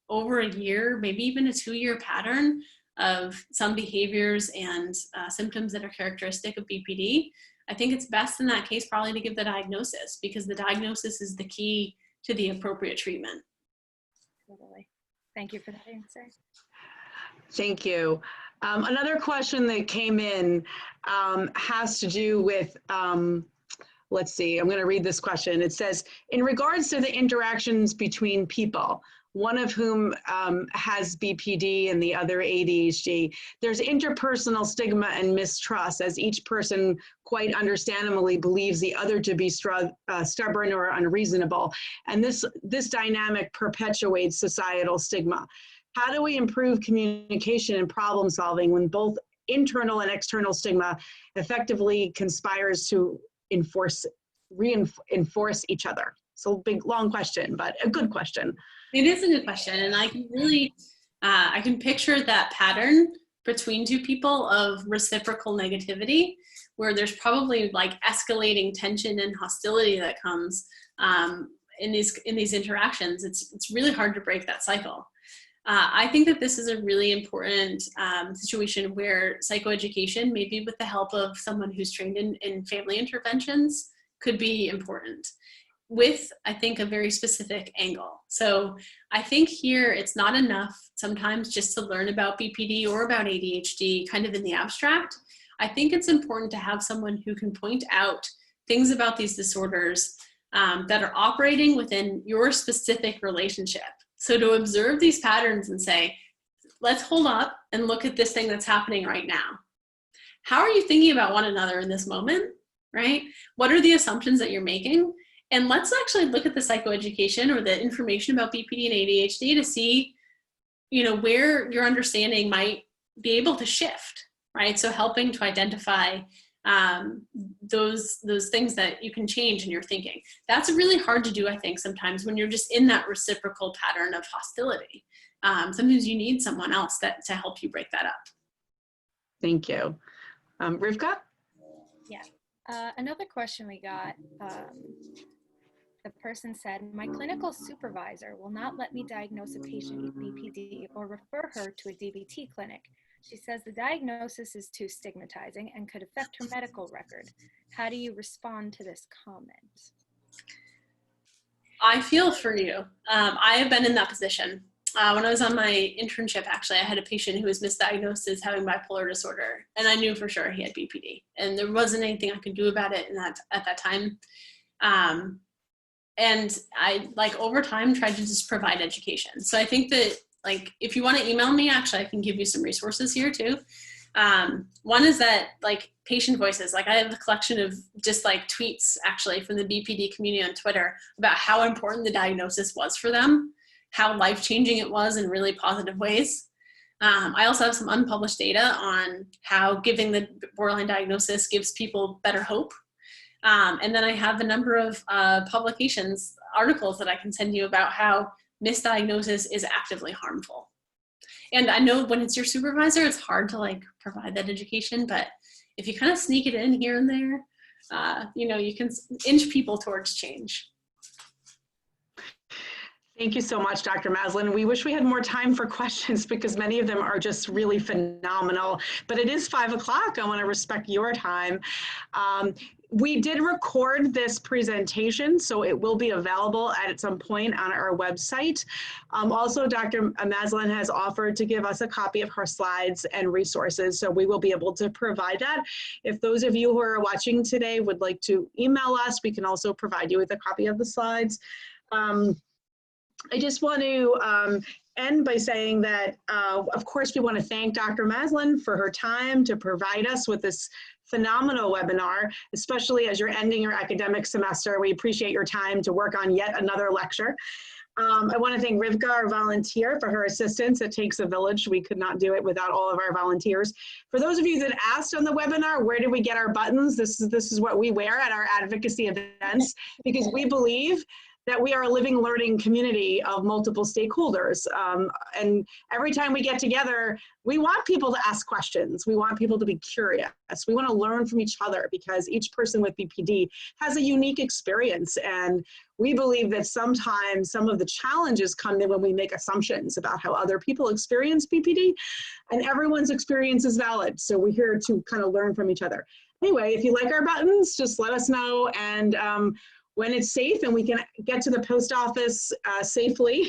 over a year, maybe even a 2-year pattern of some behaviors and symptoms that are characteristic of BPD, I think it's best in that case probably to give the diagnosis, because the diagnosis is the key to the appropriate treatment. Totally. Thank you for that answer. Thank you. Another question that came in has to do with, let's see, I'm going to read this question. It says, in regards to the interactions between people, one of whom has BPD and the other ADHD. There's interpersonal stigma and mistrust, as each person quite understandably believes the other to be stubborn or unreasonable. And this dynamic perpetuates societal stigma. How do we improve communication and problem solving when both internal and external stigma effectively conspires to reinforce each other? So big, long question, but a good question. It is a good question. And I can really, I can picture that pattern between two people of reciprocal negativity, where there's probably like escalating tension and hostility that comes in these interactions. It's really hard to break that cycle. I think that this is a really important situation where psychoeducation, maybe with the help of someone who's trained in family interventions, could be important, with, I think, a very specific angle. So I think here it's not enough sometimes just to learn about BPD or about ADHD kind of in the abstract. I think it's important to have someone who can point out things about these disorders that are operating within your specific relationship. So to observe these patterns and say, let's hold up and look at this thing that's happening right now. How are you thinking about one another in this moment, right? What are the assumptions that you're making? And let's actually look at the psychoeducation or the information about BPD and ADHD to see, where your understanding might be able to shift, right? So helping to identify those things that you can change in your thinking. That's really hard to do, I think, sometimes when you're just in that reciprocal pattern of hostility. Sometimes you need someone else to help you break that up. Thank you. Rivka? Yeah. Another question we got, the person said, my clinical supervisor will not let me diagnose a patient with BPD or refer her to a DBT clinic. She says the diagnosis is too stigmatizing and could affect her medical record. How do you respond to this comment? I feel for you. I have been in that position. When I was on my internship, actually, I had a patient who was misdiagnosed as having bipolar disorder, and I knew for sure he had BPD, and there wasn't anything I could do about it at that time. And I, over time, tried to just provide education. So I think that, if you want to email me, actually, I can give you some resources here too. One is that, patient voices. I have a collection of just tweets, actually, from the BPD community on Twitter about how important the diagnosis was for them, how life-changing it was in really positive ways. I also have some unpublished data on how giving the borderline diagnosis gives people better hope. And then I have a number of publications, articles that I can send you about how misdiagnosis is actively harmful. And I know when it's your supervisor, it's hard to provide that education, but if you kind of sneak it in here and there, you can inch people towards change. Thank you so much, Dr. Masland. We wish we had more time for questions because many of them are just really phenomenal, but it is 5 o'clock. I want to respect your time. We did record this presentation, so it will be available at some point on our website. Also, Dr. Masland has offered to give us a copy of her slides and resources, so we will be able to provide that. If those of you who are watching today would like to email us, we can also provide you with a copy of the slides. I just want to end by saying that, of course, we want to thank Dr. Masland for her time to provide us with this phenomenal webinar, especially as you're ending your academic semester. We appreciate your time to work on yet another lecture. I want to thank Rivka, our volunteer, for her assistance. It takes a village. We could not do it without all of our volunteers. For those of you that asked on the webinar, where do we get our buttons? This is what we wear at our advocacy events, because we believe that we are a living, learning community of multiple stakeholders. And every time we get together, we want people to ask questions. We want people to be curious. We want to learn from each other because each person with BPD has a unique experience. And we believe that sometimes some of the challenges come in when we make assumptions about how other people experience BPD, and everyone's experience is valid. So we're here to kind of learn from each other. Anyway, if you like our buttons, just let us know. And when it's safe and we can get to the post office safely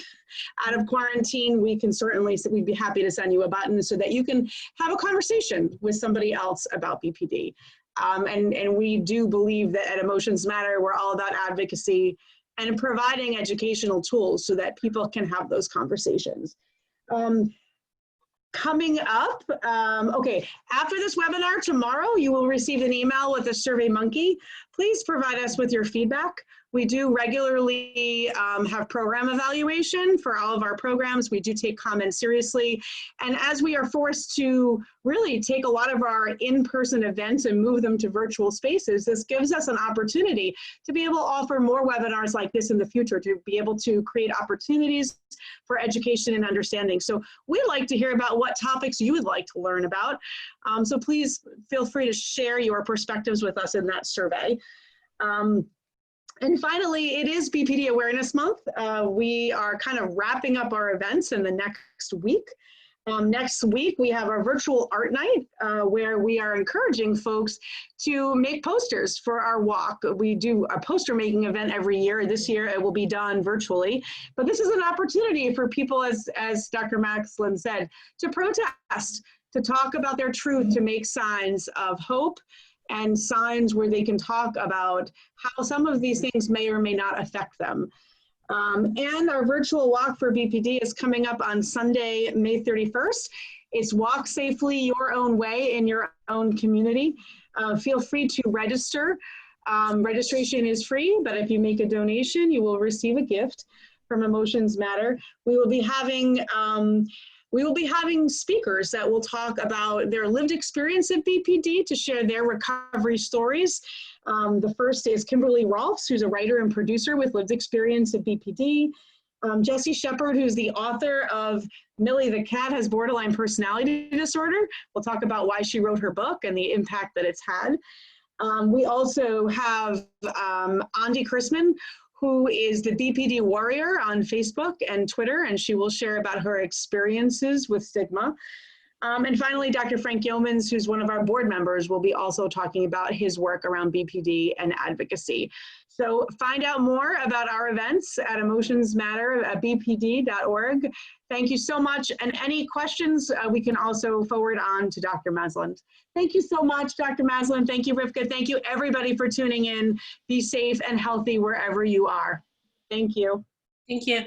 out of quarantine, we'd be happy to send you a button so that you can have a conversation with somebody else about BPD. And we do believe that at Emotions Matter, we're all about advocacy and providing educational tools so that people can have those conversations. Coming up, okay, after this webinar tomorrow, you will receive an email with a Survey Monkey. Please provide us with your feedback. We do regularly have program evaluation for all of our programs. We do take comments seriously. And as we are forced to really take a lot of our in-person events and move them to virtual spaces, this gives us an opportunity to be able to offer more webinars like this in the future, to be able to create opportunities for education and understanding. So we'd like to hear about what topics you would like to learn about. So please feel free to share your perspectives with us in that survey. And finally, it is BPD Awareness Month. We are kind of wrapping up our events in the next week. Next week, we have our virtual art night where we are encouraging folks to make posters for our walk. We do a poster making event every year. This year, it will be done virtually. But this is an opportunity for people, as Dr. Masland said, to protest, to talk about their truth, to make signs of hope, and signs where they can talk about how some of these things may or may not affect them. And our virtual walk for BPD is coming up on Sunday, May 31st. It's Walk Safely Your Own Way in Your Own Community. Feel free to register. Registration is free, but if you make a donation, you will receive a gift from Emotions Matter. We will be having speakers that will talk about their lived experience of BPD to share their recovery stories. The first is Kimberly Rolfs, who's a writer and producer with lived experience of BPD. Jessie Shepard, who's the author of Millie the Cat Has Borderline Personality Disorder. We'll talk about why she wrote her book and the impact that it's had. We also have Andi Chrisman, who is the BPD Warrior on Facebook and Twitter, and she will share about her experiences with stigma. And finally, Dr. Frank Yeomans, who's one of our board members, will be also talking about his work around BPD and advocacy. So find out more about our events at emotionsmatter@bpd.org. Thank you so much. And any questions we can also forward on to Dr. Masland. Thank you so much, Dr. Masland. Thank you, Rivka. Thank you, everybody, for tuning in. Be safe and healthy wherever you are. Thank you. Thank you.